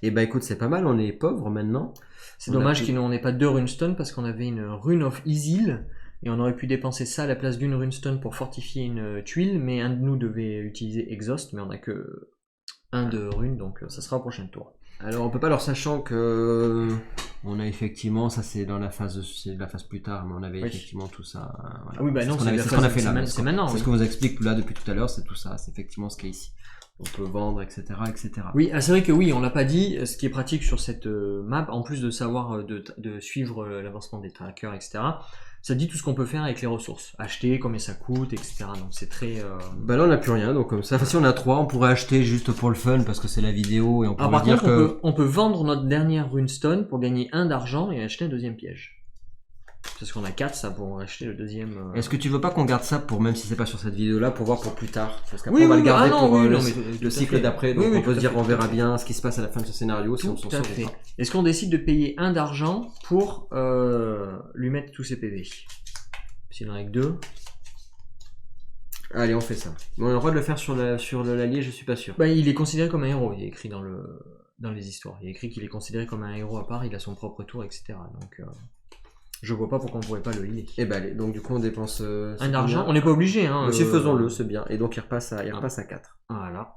Et bah écoute, c'est pas mal, on est pauvre maintenant. C'est dommage qu'il n'en ait pas 2 runestone parce qu'on avait une rune of Isil et on aurait pu dépenser ça à la place d'une runestone pour fortifier une tuile, mais un de nous devait utiliser Exhaust, mais on n'a que 1 de rune, donc ça sera au prochain tour. Alors on peut pas, leur sachant que on a effectivement, ça c'est dans la phase, c'est de la phase plus tard, mais on avait effectivement tout ça. Voilà. Ah oui, bah non, c'est ce qu'on a fait là. C'est maintenant. C'est ce qu'on vous explique là depuis tout à l'heure, c'est tout ça, c'est effectivement ce qu'il y a ici. On peut vendre, etc., etc. Oui, c'est vrai que oui, on l'a pas dit. Ce qui est pratique sur cette map, en plus de savoir de suivre l'avancement des trackers, etc. Ça dit tout ce qu'on peut faire avec les ressources. Acheter, combien ça coûte, etc. Donc c'est très... Bah là on n'a plus rien, donc comme ça, enfin, si on a 3, on pourrait acheter juste pour le fun parce que c'est la vidéo et on pourrait dire que... on peut vendre notre dernière runestone pour gagner 1 d'argent et acheter un deuxième piège. Parce qu'on a 4, ça, pour acheter le deuxième... Est-ce que tu veux pas qu'on garde ça pour, même si c'est pas sur cette vidéo-là, pour voir pour plus tard? Parce qu'après on va le garder pour le cycle d'après, donc on peut se dire on verra bien ce qui se passe à la fin de ce scénario, si on s'en sort ou pas. Est-ce qu'on décide de payer 1 d'argent pour lui mettre tous ses PV? S'il en a que 2. Allez, on fait ça. On a le droit de le faire sur l'allié, je suis pas sûr. Bah, il est considéré comme un héros, il est écrit dans les histoires. Il est écrit qu'il est considéré comme un héros à part, il a son propre tour, etc. Donc, je vois pas pourquoi on pourrait pas le healer. Et bah allez, donc du coup on dépense... 1 d'argent, on n'est pas obligé. Hein, si faisons-le, c'est bien. Et donc il repasse à 4. Voilà.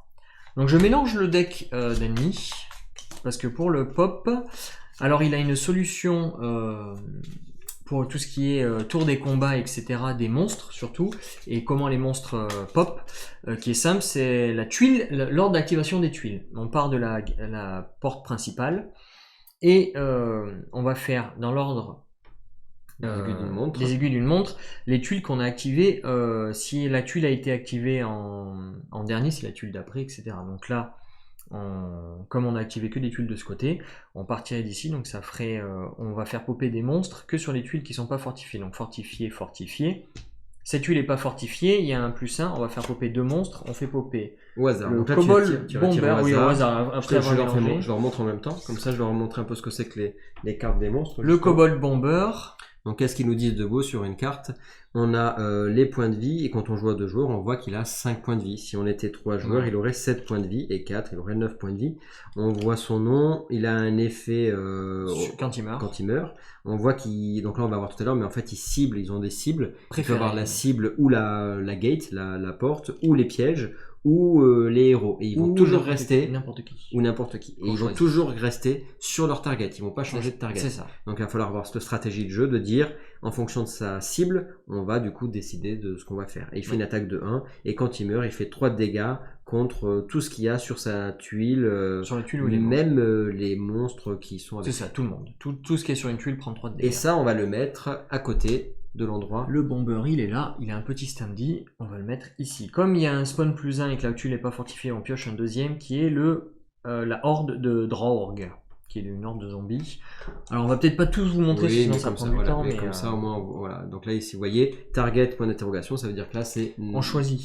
Donc je mélange le deck d'ennemis, parce que pour le pop, alors il a une solution... pour tout ce qui est tour des combats, etc., des monstres surtout, et comment les monstres pop, qui est simple, c'est la tuile, l'ordre d'activation des tuiles. On part de la porte principale, et on va faire dans l'ordre des aiguilles d'une montre, les tuiles qu'on a activées, si la tuile a été activée en dernier, c'est la tuile d'après, etc. Donc là, comme on a activé que des tuiles de ce côté, on partirait d'ici, donc ça ferait, on va faire popper des monstres que sur les tuiles qui sont pas fortifiées, donc fortifié, fortifié. Cette tuile est pas fortifiée, il y a un +1, on va faire popper 2 monstres, on fait popper au hasard. le Donc là, Kobold Bomber, oui, au hasard, après je leur montre en même temps, comme ça je leur montre un peu ce que c'est que les cartes des monstres. Le Kobold Bomber. Donc qu'est-ce qu'ils nous disent de beau sur une carte? On a les points de vie, et quand on joue à 2 joueurs, on voit qu'il a 5 points de vie. Si on était 3 joueurs, il aurait 7 points de vie, et 4, il aurait 9 points de vie. On voit son nom, il a un effet quand il meurt. On voit qu'il... Donc là, on va voir tout à l'heure, mais en fait, ils ont des cibles. Il peut avoir la cible ou la gate, la porte, ou les pièges, ou les héros. Et ils vont toujours rester... N'importe qui. Ou n'importe qui. Et ils vont toujours rester sur leur target. Ils vont pas changer de target. C'est ça. Donc il va falloir avoir cette stratégie de jeu de dire, en fonction de sa cible, on va du coup décider de ce qu'on va faire. Et il fait une attaque de 1, et quand il meurt, il fait 3 de dégâts contre tout ce qu'il y a sur sa tuile. Sur la tuile ou même les monstres qui sont avec. C'est ça, tout le monde. Tout ce qui est sur une tuile prend 3 de dégâts. Et ça, on va le mettre à côté de l'endroit. Le bomber, il est là, il a un petit standy, on va le mettre ici. Comme il y a un spawn +1 et que la tuile n'est pas fortifiée, on pioche un deuxième qui est la horde de Draorg, qui est une horde de zombies. Alors on va peut-être pas tous vous montrer, sinon ça prend du temps. Mais comme ça au moins, voilà. Donc là ici, vous voyez, target, point d'interrogation, ça veut dire que là c'est... On choisit.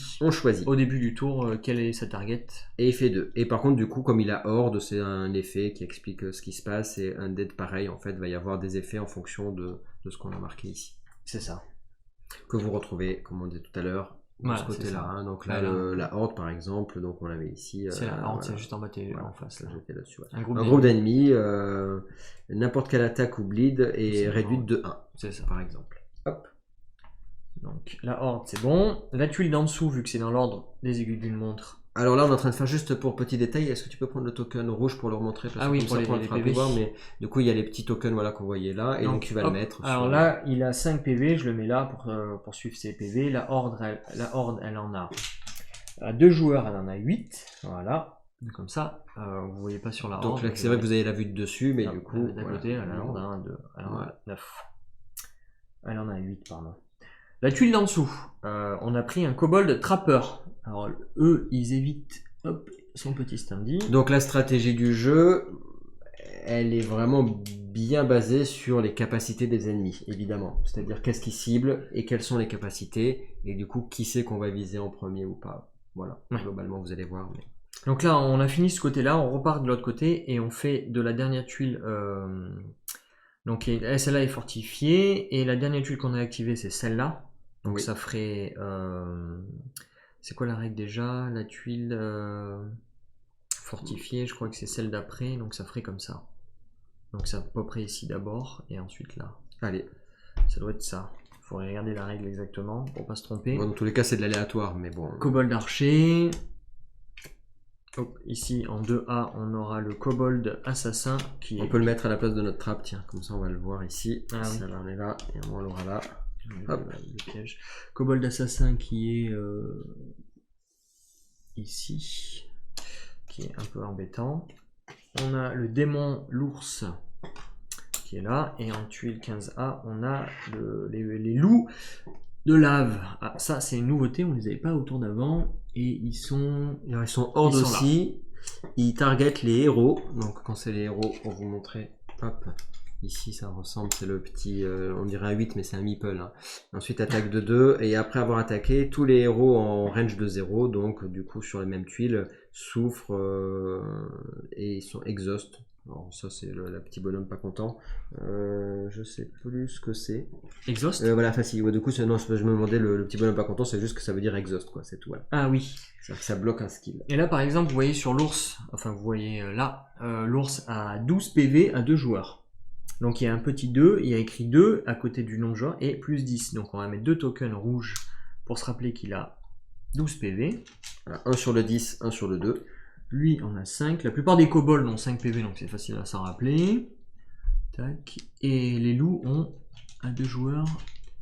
Au début du tour, quelle est sa target. Et il fait 2. Et par contre, du coup, comme il a horde, c'est un effet qui explique ce qui se passe, et un dead pareil, en fait, va y avoir des effets en fonction de ce qu'on a marqué ici. C'est ça. Que vous retrouvez, comme on disait tout à l'heure, de ce côté-là. Hein. Donc là, la horde, par exemple, donc on l'avait ici. C'est la horde, c'est juste en bas en face. Là. J'étais là-dessus. Un groupe d'ennemis, n'importe quelle attaque ou bleed est réduite de 1. C'est ça. Par exemple. Hop. Donc la horde, c'est bon. La tuile d'en dessous, vu que c'est dans l'ordre des aiguilles d'une montre, Alors là, on est en train de faire juste pour petit détail. Est-ce que tu peux prendre le token rouge pour le remontrer? Parce Ah que oui, comme pour ça, les on le fera PV. plus voir, mais du coup, il y a les petits tokens voilà, qu'on voyait là, et donc tu vas hop, le mettre. Alors sur... là, il a 5 PV, je le mets là pour suivre ses PV. La horde, elle en a 2 joueurs, elle en a 8. Voilà, comme ça. Vous voyez pas sur la horde. Donc là, c'est vrai que vous avez la vue de dessus, mais du coup. D'un côté, elle a horde, 1, 2, elle en a 9. Elle en a 8, pardon. La tuile d'en dessous, on a pris un kobold trappeur. Alors, eux, ils évitent son petit standy. Donc la stratégie du jeu, elle est vraiment bien basée sur les capacités des ennemis, évidemment. C'est-à-dire qu'est-ce qu'ils ciblent et quelles sont les capacités, et du coup, qui c'est qu'on va viser en premier ou pas. Voilà, globalement, vous allez voir. Mais... Donc là, on a fini ce côté-là, on repart de l'autre côté et on fait de la dernière tuile. Donc celle-là est fortifiée et la dernière tuile qu'on a activée, c'est celle-là. Donc ça ferait. C'est quoi la règle déjà? La tuile fortifiée, je crois que c'est celle d'après, donc ça ferait comme ça. Donc c'est à peu près ici d'abord et ensuite là. Allez. Ça doit être ça. Il faudrait regarder la règle exactement pour pas se tromper. Bon, dans tous les cas, c'est de l'aléatoire, mais bon. Kobold archer. Hop, ici en 2A, on aura le kobold assassin qui On peut le mettre à la place de notre trappe, tiens, comme ça on va le voir ici. Ah, ça, là, on est là, et on l'aura là. Hop. Le piège. Kobold assassin qui est ici, qui est un peu embêtant. On a le démon l'ours qui est là, et en tuile 15A, on a les loups de lave. Ah, ça c'est une nouveauté, on les avait pas au tour d'avant, et ils sont hors aussi. Ils targetent les héros, donc quand c'est les héros, pour vous montrer, hop, ici ça ressemble, c'est le petit, on dirait un 8 mais c'est un meeple. Hein. Ensuite attaque de 2, et après avoir attaqué, tous les héros en range de 0, donc du coup sur les mêmes tuiles, souffrent et ils sont exhaust. Alors ça c'est le petit bonhomme pas content. Je sais plus ce que c'est. Exhaust. Voilà, facile. Ouais, du coup, non, je me demandais le petit bonhomme pas content, c'est juste que ça veut dire exhaust, quoi. C'est tout. Voilà. Ah oui. C'est-à-dire que ça bloque un skill. Et là, par exemple, vous voyez sur l'ours, enfin vous voyez là, l'ours a 12 PV à 2 joueurs. Donc il y a un petit 2, il y a écrit 2 à côté du nom de joueur et plus 10. Donc on va mettre 2 tokens rouges pour se rappeler qu'il a 12 PV. Voilà, 1 sur le 10, 1 sur le 2. Lui, on a 5. La plupart des kobolds ont 5 PV, donc c'est facile à s'en rappeler. Tac. Et les loups ont, à 2 joueurs,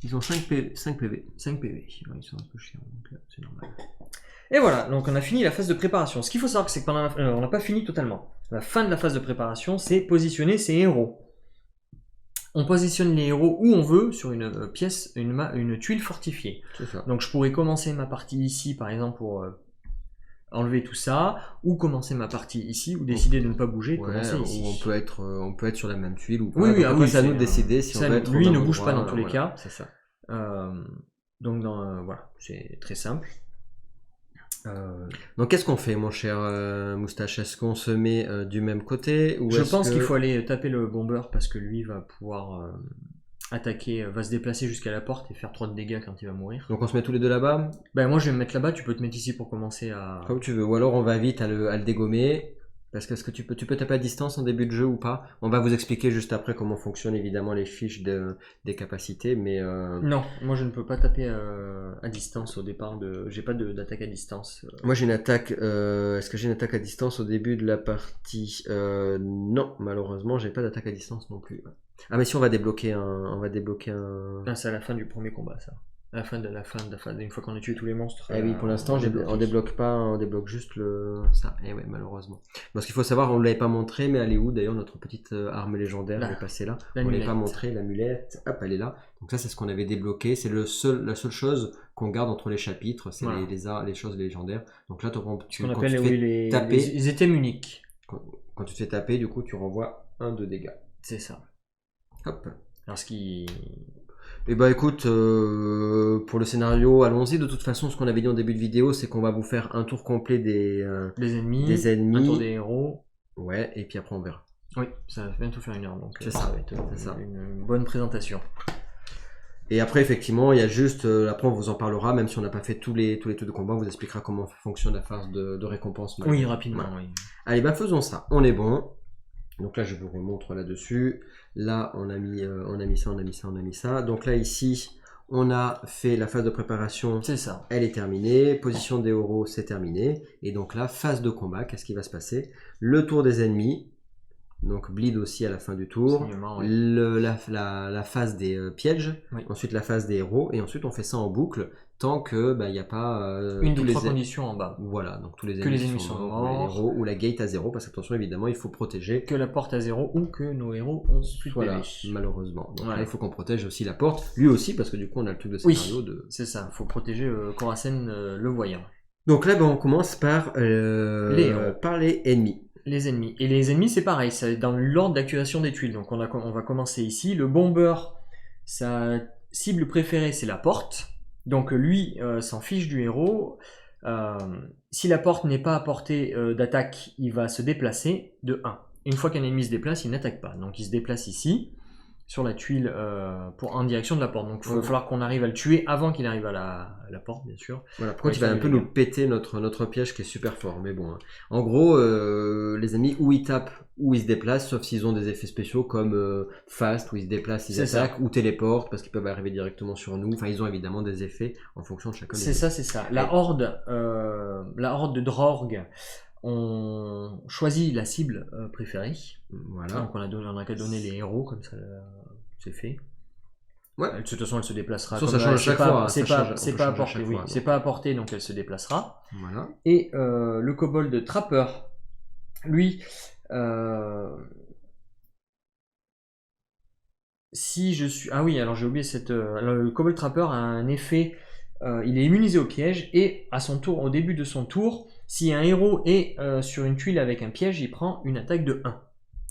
ils ont 5 PV. 5 PV. Ils sont un peu chiants, donc c'est normal. Et voilà, donc on a fini la phase de préparation. Ce qu'il faut savoir, c'est que pendant on n'a pas fini totalement. La fin de la phase de préparation, c'est positionner ses héros. On positionne les héros où on veut sur une pièce, une tuile fortifiée. C'est ça. Donc je pourrais commencer ma partie ici, par exemple, pour enlever tout ça, ou commencer ma partie ici, ou décider de ne pas bouger, commencer ici. Ou on peut être sur la même tuile ou pas. Oui, oui, c'est à nous de décider si on veut être. Lui ne bouge pas dans tous les cas. C'est ça. Donc voilà, c'est très simple. Donc qu'est-ce qu'on fait, mon cher Moustache? Est-ce qu'on se met du même côté ou Je pense qu'il faut aller taper le bomber parce que lui va pouvoir attaquer, va se déplacer jusqu'à la porte et faire 3 de dégâts quand il va mourir. Donc on se met tous les deux là-bas? Ben moi je vais me mettre là-bas, tu peux te mettre ici pour commencer à... Comme tu veux, ou alors on va vite à le dégommer. Parce que est-ce que tu peux taper à distance en début de jeu ou pas? On va vous expliquer juste après comment fonctionnent évidemment les fiches des capacités, mais... Non, moi je ne peux pas taper à distance au départ, j'ai pas d'attaque à distance. Moi j'ai une attaque, est-ce que j'ai une attaque à distance au début de la partie? Non, malheureusement j'ai pas d'attaque à distance non plus. Ah mais si on va débloquer un... Ah, c'est à la fin du premier combat ça. À la fin, une fois qu'on a tué tous les monstres. Ah oui, pour l'instant, on débloque pas, on débloque juste ça. Et ouais, malheureusement. Parce qu'il faut savoir, on ne l'avait pas montré, mais elle est où d'ailleurs notre petite arme légendaire? Elle est passée là. On ne l'avait pas montré, l'amulette. Hop, elle est là. Donc ça, c'est ce qu'on avait débloqué. C'est la seule chose qu'on garde entre les chapitres, c'est voilà. les choses légendaires. Donc là, tu appelle taper. Les items uniques. Quand tu te fais taper, du coup, tu renvoies 1 de dégâts. C'est ça. Hop. Alors ce qui... Eh bah écoute, pour le scénario, allons-y. De toute façon, ce qu'on avait dit en début de vidéo, c'est qu'on va vous faire un tour complet des ennemis, un tour des héros. Ouais, et puis après on verra. Oui, ça va bientôt faire 1 heure, donc ça va être une bonne présentation. Et après, effectivement, il y a juste, après on vous en parlera, même si on n'a pas fait tous les tours de combat, on vous expliquera comment fonctionne la phase de récompense. Oui, rapidement, oui. Allez, bah faisons ça, on est bon. Donc là, je vous remontre là-dessus. Là, on a mis ça. Donc là, ici, On a fait la phase de préparation, C'est ça. elle est terminée. Position des héros, c'est terminé. Et donc là, phase de combat, qu'est-ce qui va se passer? Le tour des ennemis. Donc bleed aussi à la fin du tour. Saignement, oui. La phase des pièges. Oui. Ensuite la phase des héros. Et ensuite on fait ça en boucle tant que il n'y a pas Une tous des les 3 conditions en bas. Voilà, donc tous les Que les ennemis ennemis sont sont morts, les morts. héros ou la gate à 0, parce qu'attention évidemment il faut protéger. Que la porte à 0 ou que nos héros ont plus de Voilà, PV. malheureusement. Donc Voilà. là il faut qu'on protège aussi la porte, lui aussi parce que du coup on a le truc de Oui. scénario de. C'est ça, faut protéger Corasen le voyant. Donc là on commence par Les héros. par les ennemis. Les ennemis. Et les ennemis, c'est pareil, c'est dans l'ordre d'activation des tuiles. Donc on va commencer ici. Le bomber, sa cible préférée, c'est la porte. Donc lui s'en fiche du héros. Si la porte n'est pas à portée d'attaque, il va se déplacer de 1. Une fois qu'un ennemi se déplace, il n'attaque pas. Donc il se déplace ici, sur la tuile, en direction de la porte. Donc il va falloir qu'on arrive à le tuer avant qu'il arrive à la porte, bien sûr. Voilà, par contre, il va un peu nous péter notre piège qui est super fort. Mais bon, hein. En gros, les ennemis, où ils tapent, où ils se déplacent, sauf s'ils ont des effets spéciaux comme fast, où ils se déplacent, ils attaquent, ou téléportent, parce qu'ils peuvent arriver directement sur nous. Enfin, ils ont évidemment des effets en fonction de chacun des C'est ça. La horde de Drorg, on choisit la cible préférée. Voilà. Donc on a qu'à donner les héros, comme ça c'est fait. Ouais. De toute façon, elle se déplacera. Ça change à chaque fois. C'est pas apporté, oui. C'est pas apporté, donc elle se déplacera. Voilà. Et le kobold Trapper, lui, si je suis... Ah oui, alors j'ai oublié cette... le kobold Trapper a un effet... il est immunisé au piège, et à son tour, au début de son tour, si un héros est sur une tuile avec un piège, il prend une attaque de 1.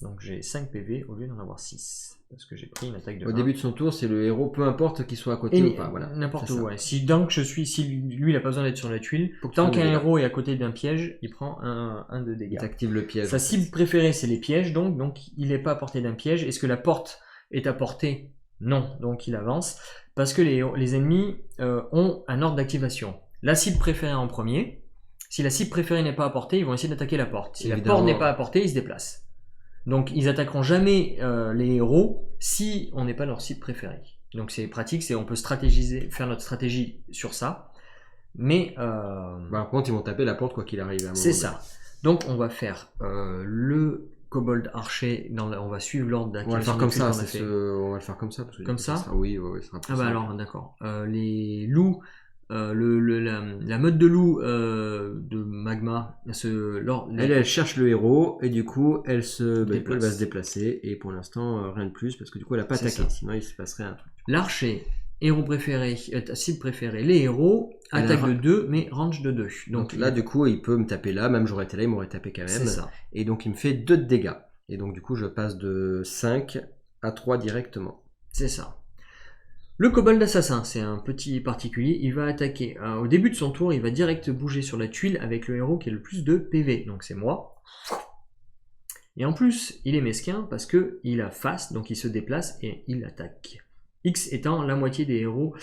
Donc j'ai 5 PV au lieu d'en avoir 6. Parce que j'ai pris une attaque de 1. Au début de son tour, c'est le héros, peu importe qu'il soit à côté ou pas. Voilà. N'importe où, ouais. Si lui, il a pas besoin d'être sur la tuile, tant qu'un héros est à côté d'un piège, il prend un de dégâts. Il active le piège. Sa cible préférée, c'est les pièges, donc il n'est pas à portée d'un piège. Est-ce que la porte est à portée? Non, donc il avance. Parce que les ennemis ont un ordre d'activation. La cible préférée en premier. Si la cible préférée n'est pas à portée, ils vont essayer d'attaquer la porte. Si évidemment, la porte n'est pas à portée, ils se déplacent. Donc ils attaqueront jamais les héros si on n'est pas leur cible préférée. Donc c'est pratique, on peut faire notre stratégie sur ça. Mais par contre, ils vont taper la porte quoi qu'il arrive. C'est ça. Donc on va faire le kobold archer, on va suivre l'ordre d'activation. On va le faire comme ça. On va le faire comme ça. Parce que comme ça. Oui, ça sera plus simple. Alors d'accord. Les loups. La meute de loup de magma, elle cherche le héros et du coup elle va se déplacer et pour l'instant rien de plus parce que du coup elle n'a pas attaqué, sinon il se passerait un truc. L'archer, héros préféré, cible préférée, les héros, attaque de 2 mais range de 2. Donc là du coup il peut me taper là, même j'aurais été là, il m'aurait tapé quand même. C'est ça. Et donc il me fait 2 de dégâts. Et donc du coup je passe de 5 à 3 directement. C'est ça. Le kobold assassin, c'est un petit particulier, il va attaquer. Au début de son tour, il va direct bouger sur la tuile avec le héros qui a le plus de PV, donc c'est moi. Et en plus, il est mesquin parce qu'il a face, donc il se déplace et il attaque. X étant la moitié des héros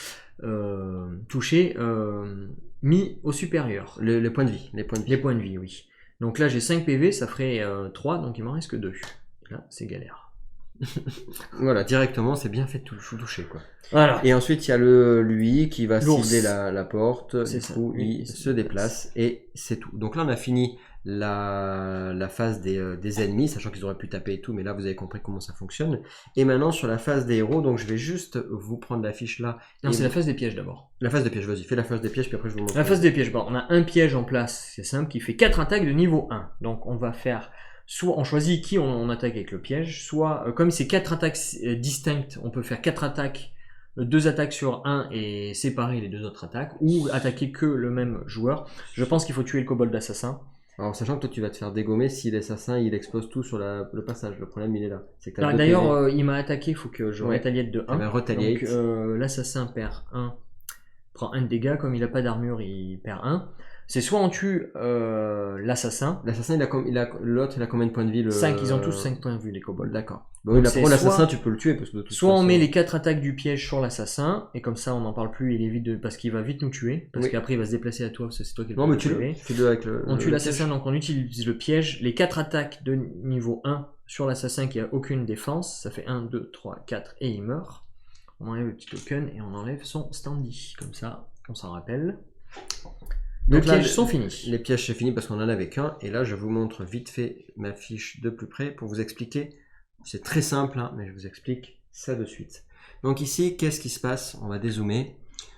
touchés mis au supérieur. Les points de vie. Les points de vie, oui. Donc là j'ai 5 PV, ça ferait 3, donc il m'en reste que 2. Là, c'est galère. Voilà, directement, c'est bien fait de toucher quoi. Voilà. Et ensuite il y a lui qui va cibler la porte, du coup il se déplace et c'est tout. Donc là on a fini la phase des ennemis, sachant qu'ils auraient pu taper et tout, mais là vous avez compris comment ça fonctionne. Et maintenant sur la phase des héros, donc je vais juste vous prendre la fiche là. Non, c'est la phase des pièges d'abord. La phase des pièges, vas-y, fais la phase des pièges puis après je vous montre. La phase des pièges, bon, on a un piège en place, c'est simple, qui fait 4 attaques de niveau 1. Donc on va faire... Soit on choisit qui on attaque avec le piège, soit comme c'est 4 attaques distinctes, on peut faire 4 attaques, 2 attaques sur 1 et séparer les 2 autres attaques, ou attaquer que le même joueur. Je pense qu'il faut tuer le kobold assassin. Alors sachant que toi tu vas te faire dégommer si l'assassin il explose tout sur le passage, le problème il est là. D'ailleurs il m'a attaqué, il faut que je retaliate de 1. Donc l'assassin perd 1, prend 1 de dégâts, comme il n'a pas d'armure il perd 1. C'est soit on tue l'assassin. L'assassin, l'autre, il a combien de points de vie 5, ils ont tous 5 points de vie, les kobolds. D'accord. Bon, l'assassin, tu peux le tuer. Parce que de toute soit façon... on met les 4 attaques du piège sur l'assassin, et comme ça on n'en parle plus, il évite parce qu'il va vite nous tuer, parce qu'après il va se déplacer à toi, parce que c'est toi qui le tuer. On tue l'assassin, donc on utilise le piège. Les 4 attaques de niveau 1 sur l'assassin qui a aucune défense, ça fait 1, 2, 3, 4, et il meurt. On enlève le petit token et on enlève son standy. Comme ça, on s'en rappelle. Donc Les là, pièges sont finis. Les pièges c'est fini parce qu'on en avait qu'un. Et là, je vous montre vite fait ma fiche de plus près pour vous expliquer. C'est très simple, hein, mais je vous explique ça de suite. Donc ici, qu'est-ce qui se passe? On va dézoomer.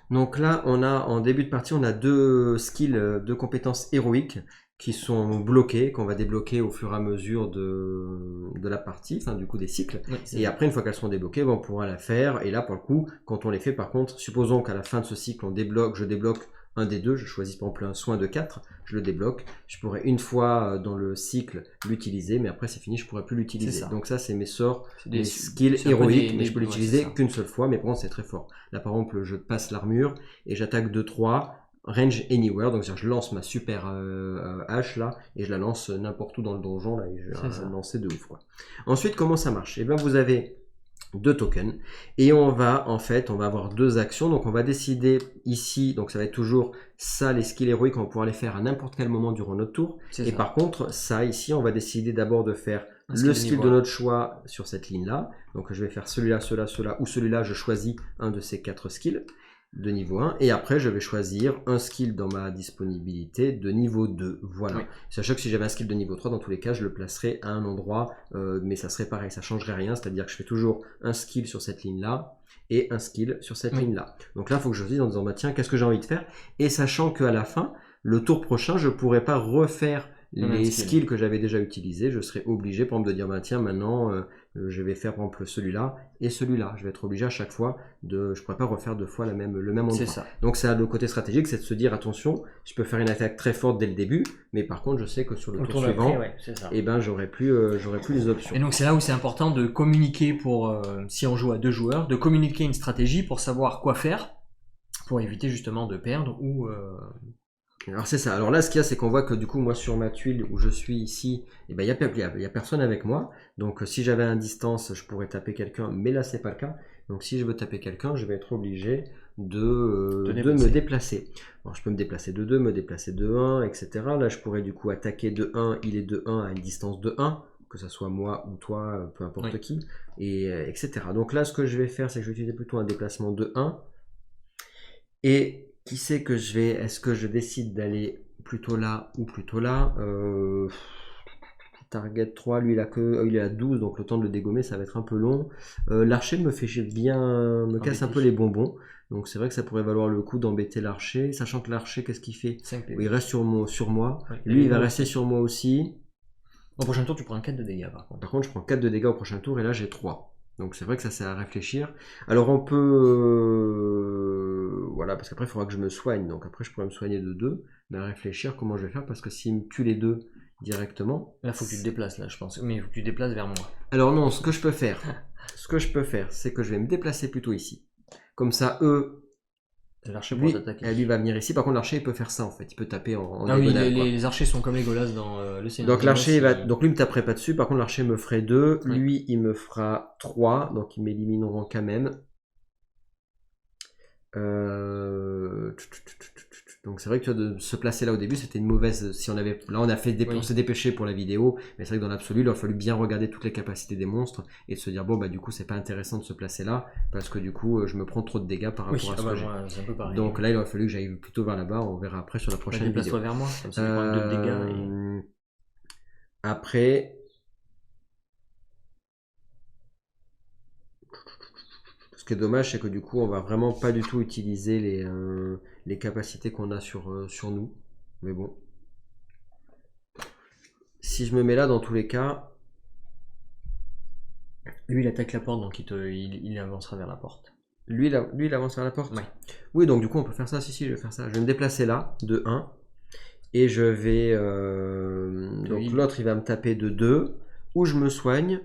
Donc là, on a en début de partie, on a 2 skills, 2 compétences héroïques qui sont bloquées, qu'on va débloquer au fur et à mesure de la partie, enfin du coup des cycles. Oui, Et après, une fois qu'elles seront débloquées, on pourra la faire. Et là, pour le coup, quand on les fait, par contre, supposons qu'à la fin de ce cycle, je débloque un des deux, je choisis par exemple un soin de 4, je le débloque. Je pourrais une fois dans le cycle l'utiliser, mais après c'est fini, je pourrais plus l'utiliser. Donc ça, c'est mes sorts, mes skills héroïques, mais je peux l'utiliser qu'une seule fois, mais par contre c'est très fort. Là par exemple, je passe l'armure et j'attaque 2-3. Range anywhere, donc je lance ma super hache là et je la lance n'importe où dans le donjon là et je vais lancer de ouf quoi. Ensuite comment ça marche? Et bien vous avez 2 tokens et on va avoir 2 actions, donc on va décider ici, donc ça va être toujours ça, les skills héroïques on va pouvoir les faire à n'importe quel moment durant notre tour et par contre ça ici on va décider d'abord de faire le skill de notre choix sur cette ligne là, donc je vais faire celui-là, ou celui-là, je choisis un de ces 4 skills de niveau 1 et après je vais choisir un skill dans ma disponibilité de niveau 2, voilà. Oui. Sachant que si j'avais un skill de niveau 3 dans tous les cas je le placerais à un endroit mais ça serait pareil, ça changerait rien, c'est à dire que je fais toujours un skill sur cette ligne là et un skill sur cette ligne là, donc là il faut que je dise en disant bah tiens qu'est-ce que j'ai envie de faire, et sachant qu'à la fin le tour prochain je pourrais pas refaire les skills que j'avais déjà utilisés, je serais obligé par exemple de dire bah tiens maintenant je vais faire par exemple celui-là et celui-là, je vais être obligé à chaque fois je pourrais pas refaire 2 fois le même endroit. Ça. Donc ça, le côté stratégique, c'est de se dire attention, je peux faire une attaque très forte dès le début, mais par contre je sais que sur le tour suivant, et ben j'aurai plus les options. Et donc c'est là où c'est important de communiquer pour si on joue à 2 joueurs, de communiquer une stratégie pour savoir quoi faire pour éviter justement de perdre ou Alors c'est ça. Alors là, ce qu'il y a, c'est qu'on voit que du coup, moi sur ma tuile où je suis ici, il y a personne avec moi. Donc si j'avais un distance, je pourrais taper quelqu'un, mais là c'est pas le cas. Donc si je veux taper quelqu'un, je vais être obligé de me déplacer. Alors je peux me déplacer de 2, me déplacer de 1, etc. Là, je pourrais du coup attaquer de 1, il est de 1 à une distance de 1, que ce soit moi ou toi, peu importe qui, et etc. Donc là, ce que je vais faire, c'est que je vais utiliser plutôt un déplacement de 1. Et qui sait que je vais, est-ce que je décide d'aller plutôt là ou plutôt là, target 3, lui il est à 12, donc le temps de le dégommer ça va être un peu long. L'archer me casse un peu les bonbons, donc c'est vrai que ça pourrait valoir le coup d'embêter l'archer, sachant que l'archer qu'est-ce qu'il fait? Il reste sur moi, lui il va rester sur moi aussi. Au prochain tour tu prends 4 de dégâts par contre. Par contre je prends 4 de dégâts au prochain tour et là j'ai 3. Donc c'est vrai que ça c'est à réfléchir. Alors on peut... voilà, parce qu'après il faudra que je me soigne. Donc après je pourrais me soigner de 2. Mais à réfléchir comment je vais faire, parce que s'il me tue les 2 directement... Là il faut que tu te déplaces là je pense. Mais il faut que tu te déplaces vers moi. Alors non, ce que je peux faire, c'est que je vais me déplacer plutôt ici. Comme ça eux... L'archer pour t'attaquer. Lui va venir ici. Par contre l'archer il peut faire ça en fait. Il peut taper en ah oui, les archers sont comme les Legolas dans le Seigneur. Donc l'archer donc lui me taperait pas dessus. Par contre l'archer me ferait 2. Oui. Lui il me fera 3. Donc ils m'élimineront quand même. Donc c'est vrai que de se placer là au début c'était une mauvaise. Si on avait là on a fait on s'est dépêché pour la vidéo, mais c'est vrai que dans l'absolu il a fallu bien regarder toutes les capacités des monstres et de se dire bon bah du coup c'est pas intéressant de se placer là parce que du coup je me prends trop de dégâts par rapport à ce que j'ai. C'est un peu pareil. Donc là il aurait fallu que j'aille plutôt vers là-bas, on verra après sur la prochaine vidéo. Déplace-toi vers moi, comme ça tu prends 2 de dégâts. Et... Après. Ce qui est dommage, c'est que du coup, on va vraiment pas du tout utiliser les capacités qu'on a sur nous. Mais bon. Si je me mets là, dans tous les cas... Lui, il attaque la porte, donc il avancera vers la porte. Lui, il avance vers la porte? Oui. Oui, donc du coup, on peut faire ça. Si, je vais faire ça. Je vais me déplacer là, de 1. Et je vais... donc l'autre, il va me taper de 2. Ou je me soigne...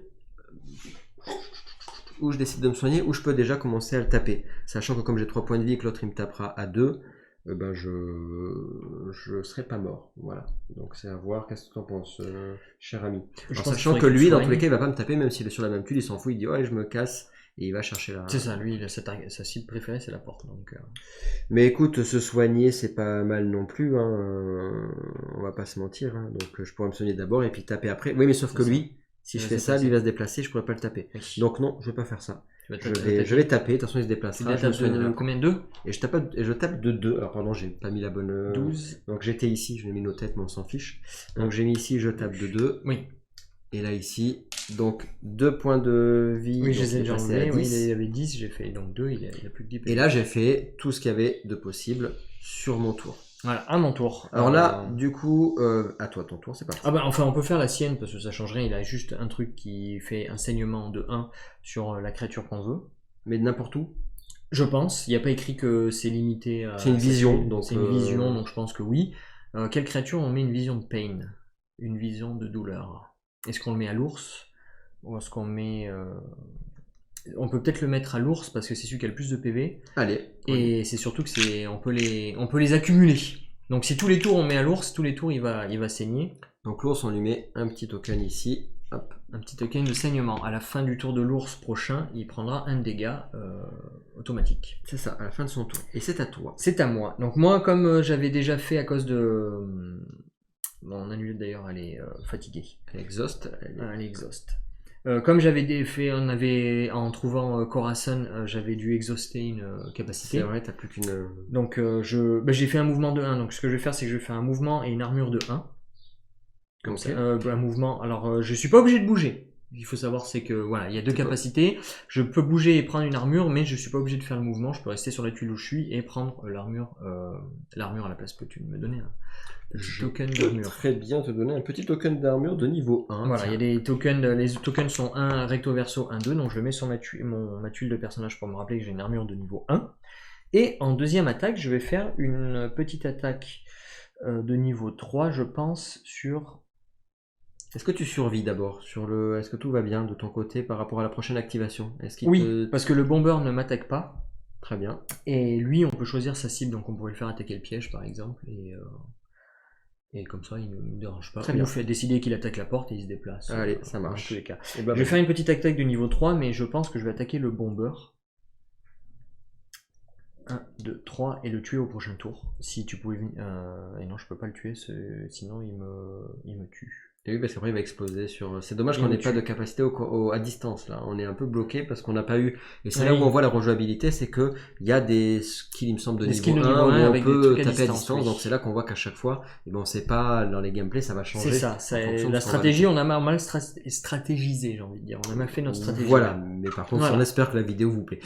Où je décide de me soigner, ou je peux déjà commencer à le taper. Sachant que comme j'ai 3 points de vie et que l'autre il me tapera à 2, ben je serai pas mort. Voilà. Donc c'est à voir, qu'est-ce que tu en penses, cher ami. Alors, sachant que lui, dans tous les cas, il va pas me taper, même s'il est sur la même tuile, il s'en fout, il dit ouais, je me casse, et il va chercher la... C'est ça, lui, sa cible préférée, c'est la porte. Donc, Mais écoute, se soigner, c'est pas mal non plus, hein. On va pas se mentir, hein. Donc je pourrais me soigner d'abord et puis taper après. Oui, mais sauf que lui... Si je fais ça, lui va se déplacer, je pourrais pas le taper. Oui. Donc non, je vais pas faire ça. Je vais taper, de toute façon il se déplacera. Tu tapes combien? 2? Et je tape de 2. Alors pardon, j'ai pas mis la bonne... 12. Donc j'étais ici, je l'ai mis nos têtes, mais on s'en fiche. Donc j'ai mis ici, je tape de 2. Oui. Et là ici, donc 2 points de vie. Oui, je les ai déjà enlevés. Oui, il y avait 10, j'ai fait donc 2, il a plus que 10. Et là j'ai fait tout ce qu'il y avait de possible sur mon tour. Voilà, à mon tour. Alors là, du coup, à toi ton tour, c'est parti. Ah bah enfin on peut faire la sienne parce que ça change rien, il a juste un truc qui fait un saignement de 1 sur la créature qu'on veut. Mais n'importe où. Je pense, il n'y a pas écrit que c'est limité à... C'est une vision, donc... C'est une vision, donc je pense que oui. Quelle créature on met une vision de pain? Une vision de douleur. Est-ce qu'on le met à l'ours? Ou est-ce qu'on met... On peut peut-être le mettre à l'ours parce que c'est celui qui a le plus de PV. Allez. Et c'est surtout que c'est... On peut les accumuler. Donc si tous les tours on met à l'ours, tous les tours il va saigner. Donc l'ours on lui met un petit token ici. Hop. Un petit token de saignement. À la fin du tour de l'ours prochain, il prendra un dégât automatique. C'est ça, à la fin de son tour. Et c'est à toi. C'est à moi. Donc moi, comme j'avais déjà fait à cause de... Mon amulette d'ailleurs, elle est fatiguée. Elle exhaust. Elle est exhaust. Comme j'avais fait, en trouvant Corazon, j'avais dû exhauster une capacité. C'est vrai, t'as plus qu'une... Donc j'ai fait un mouvement de 1. Donc ce que je vais faire, c'est que je vais faire un mouvement et une armure de 1. Comme ça, un mouvement. Alors, je suis pas obligé de bouger. Il faut savoir, c'est que voilà, il y a deux capacités. Je peux bouger et prendre une armure, mais je suis pas obligé de faire le mouvement. Je peux rester sur la tuile où je suis et prendre l'armure. L'armure à la place. Peux-tu me donner un petit token d'armure? Très bien, te donner un petit token d'armure de niveau 1. Voilà, il y a des tokens. Les tokens sont 1 recto verso, 1 2. Donc je le mets sur ma tuile de personnage pour me rappeler que j'ai une armure de niveau 1. Et en deuxième attaque, je vais faire une petite attaque de niveau 3, je pense, sur... Est-ce que tu survis d'abord sur le... Est-ce que tout va bien de ton côté par rapport à la prochaine activation? Oui, parce que le bomber ne m'attaque pas. Très bien. Et lui, on peut choisir sa cible, donc on pourrait le faire attaquer le piège par exemple. Et comme ça, il ne me dérange pas. Il nous fait décider qu'il attaque la porte et il se déplace. Allez, ça marche. Dans tous les cas. Je vais faire une petite attaque de niveau 3, mais je pense que je vais attaquer le bomber. 1, 2, 3 et le tuer au prochain tour. Si tu pouvais... et non, je peux pas le tuer, sinon il me tue. Et oui, parce qu'après il va exploser sur... C'est dommage qu'on n'ait pas de capacité à distance là. On est un peu bloqué parce qu'on n'a pas eu... Et c'est là où on voit la rejouabilité, c'est que il y a des skills, il me semble, de niveau 1 où on peut taper à distance. Donc c'est là qu'on voit qu'à chaque fois, et ben, on sait pas, dans les gameplays, ça va changer. C'est ça, la stratégie, on a mal stratégisé, j'ai envie de dire. On a mal fait notre stratégie. Voilà, mais par contre, on espère que la vidéo vous plaît.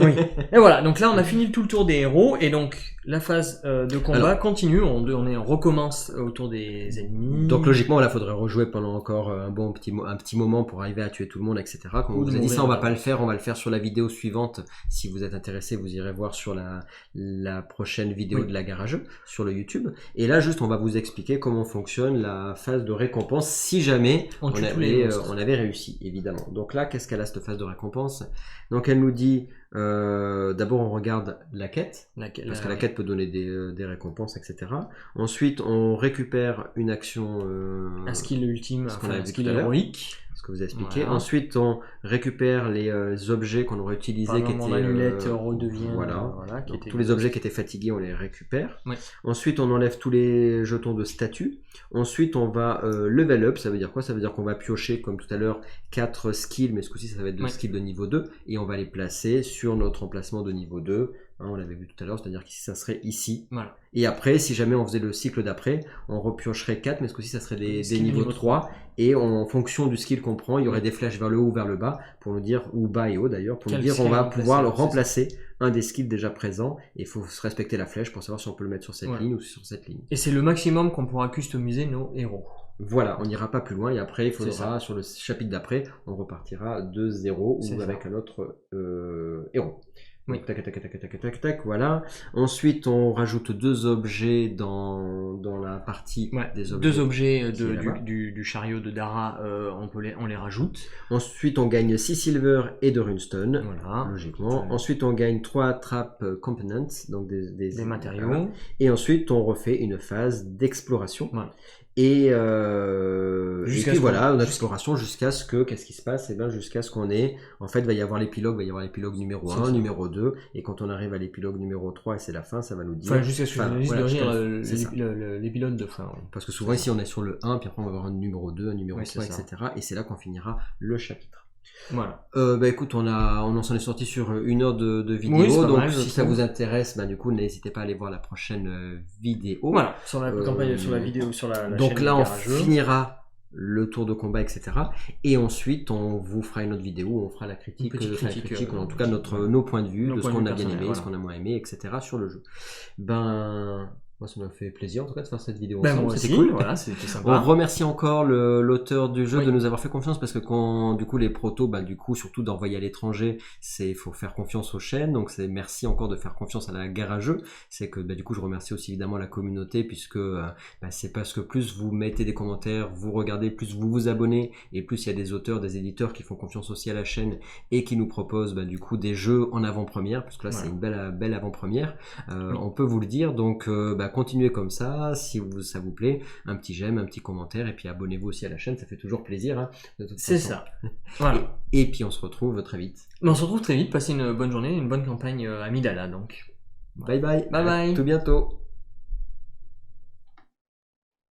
Oui. Et voilà, donc là on a fini tout le tour des héros, et donc la phase de combat continue, on recommence autour des ennemis. Donc logiquement, là, faudrait rejouer pendant encore un petit moment pour arriver à tuer tout le monde, etc. Comme on vous a dit, ça on va pas le faire, on va le faire sur la vidéo suivante. Si vous êtes intéressé, vous irez voir sur la prochaine vidéo de la garageux sur le YouTube. Et là, juste, on va vous expliquer comment fonctionne la phase de récompense si jamais on avait réussi, évidemment. Donc là, qu'est-ce qu'elle a cette phase de récompense? Donc elle nous dit, d'abord on regarde la quête, parce que la quête peut donner des récompenses, etc. Ensuite, on récupère une action... un skill ultime, un skill héroïque. Ce que vous avez expliqué. Voilà. Ensuite, on récupère les objets qu'on aurait utilisés. Mon amulette redevient... Voilà. Donc, tous les objets qui étaient fatigués, on les récupère. Ouais. Ensuite, on enlève tous les jetons de statut. Ensuite, on va level up. Ça veut dire quoi? Ça veut dire qu'on va piocher, comme tout à l'heure, 4 skills, mais ce coup-ci, ça va être de skills de niveau 2. Et on va les placer sur notre emplacement de niveau 2. On l'avait vu tout à l'heure, c'est-à-dire qu'ici, ça serait ici. Voilà. Et après, si jamais on faisait le cycle d'après, on repiocherait 4, mais ce coup-ci, ça serait des niveaux 3. Et en fonction du skill qu'on prend, il y aurait des flèches vers le haut ou vers le bas, pour nous dire, ou bas et haut d'ailleurs, pour nous dire on va pouvoir le remplacer un des skills déjà présents. Et il faut se respecter la flèche pour savoir si on peut le mettre sur cette ligne ou sur cette ligne. Et c'est le maximum qu'on pourra customiser nos héros. Voilà, on n'ira pas plus loin et après, il faudra, sur le chapitre d'après, on repartira de 0 ou avec un autre héros. Oui. Tac, tac, tac, tac, tac, tac, tac, voilà. Ensuite, on rajoute 2 objets dans la partie des objets. 2 objets du chariot de Dara, on les rajoute. Ensuite, on gagne 6 silver et 2 runestone, logiquement. Ensuite, on gagne 3 trap components, donc des matériaux. Voilà. Et ensuite, on refait une phase d'exploration. Voilà. Et puis voilà, l'exploration jusqu'à ce que, qu'est-ce qui se passe? Et bien jusqu'à ce qu'on ait, en fait, il va y avoir l'épilogue numéro 1, numéro 2, et quand on arrive à l'épilogue numéro 3 et c'est la fin, ça va nous dire... Enfin, jusqu'à ce que je lise l'épilogue de fin. Ouais. Parce que souvent ici on est sur le 1, puis après on va avoir un numéro 2, un numéro 3, etc. Et c'est là qu'on finira le chapitre. Voilà. Bah écoute, on s'en est sorti sur 1 heure de vidéo, Oui, c'est pas donc mal, je si ça trouve. vous intéresse, bah du coup n'hésitez pas à aller voir la prochaine vidéo. Voilà, sur la campagne, Euh, sur la vidéo, sur la donc chaîne là, on Garageux. finira le tour de combat, etc. Et ensuite, on vous fera une autre vidéo où on fera la critique, Une petite critique, ou en tout cas voilà. nos points de vue, Nos de ce points de qu'on vue a bien aimé, personnels, ce voilà. qu'on a moins aimé, etc. sur le jeu. Ben, moi, ça m'a fait plaisir en tout cas de faire cette vidéo Ben ensemble, moi c'était aussi, cool. voilà, c'était On sympa. remercie encore l'auteur du jeu Oui. de nous avoir fait confiance parce que quand du coup les protos, bah du coup surtout d'envoyer à l'étranger, il faut faire confiance aux chaînes. Donc c'est merci encore de faire confiance à la Garageux. C'est que bah, du coup je remercie aussi évidemment la communauté puisque bah, c'est parce que plus vous mettez des commentaires, vous regardez, plus vous vous abonnez et plus il y a des auteurs, des éditeurs qui font confiance aussi à la chaîne et qui nous proposent bah, du coup des jeux en avant-première parce que là Voilà. c'est une belle avant-première. Oui. On peut vous le dire. Donc bah, continuez comme ça. Si ça vous plaît, un petit j'aime, un petit commentaire, et puis abonnez-vous aussi à la chaîne, ça fait toujours plaisir, hein, de toute C'est façon. ça. Voilà. Et puis on se retrouve très vite. Mais on se retrouve très vite, passez une bonne journée, une bonne campagne à Midala donc. Bye bye. Bye bye. À tout bientôt.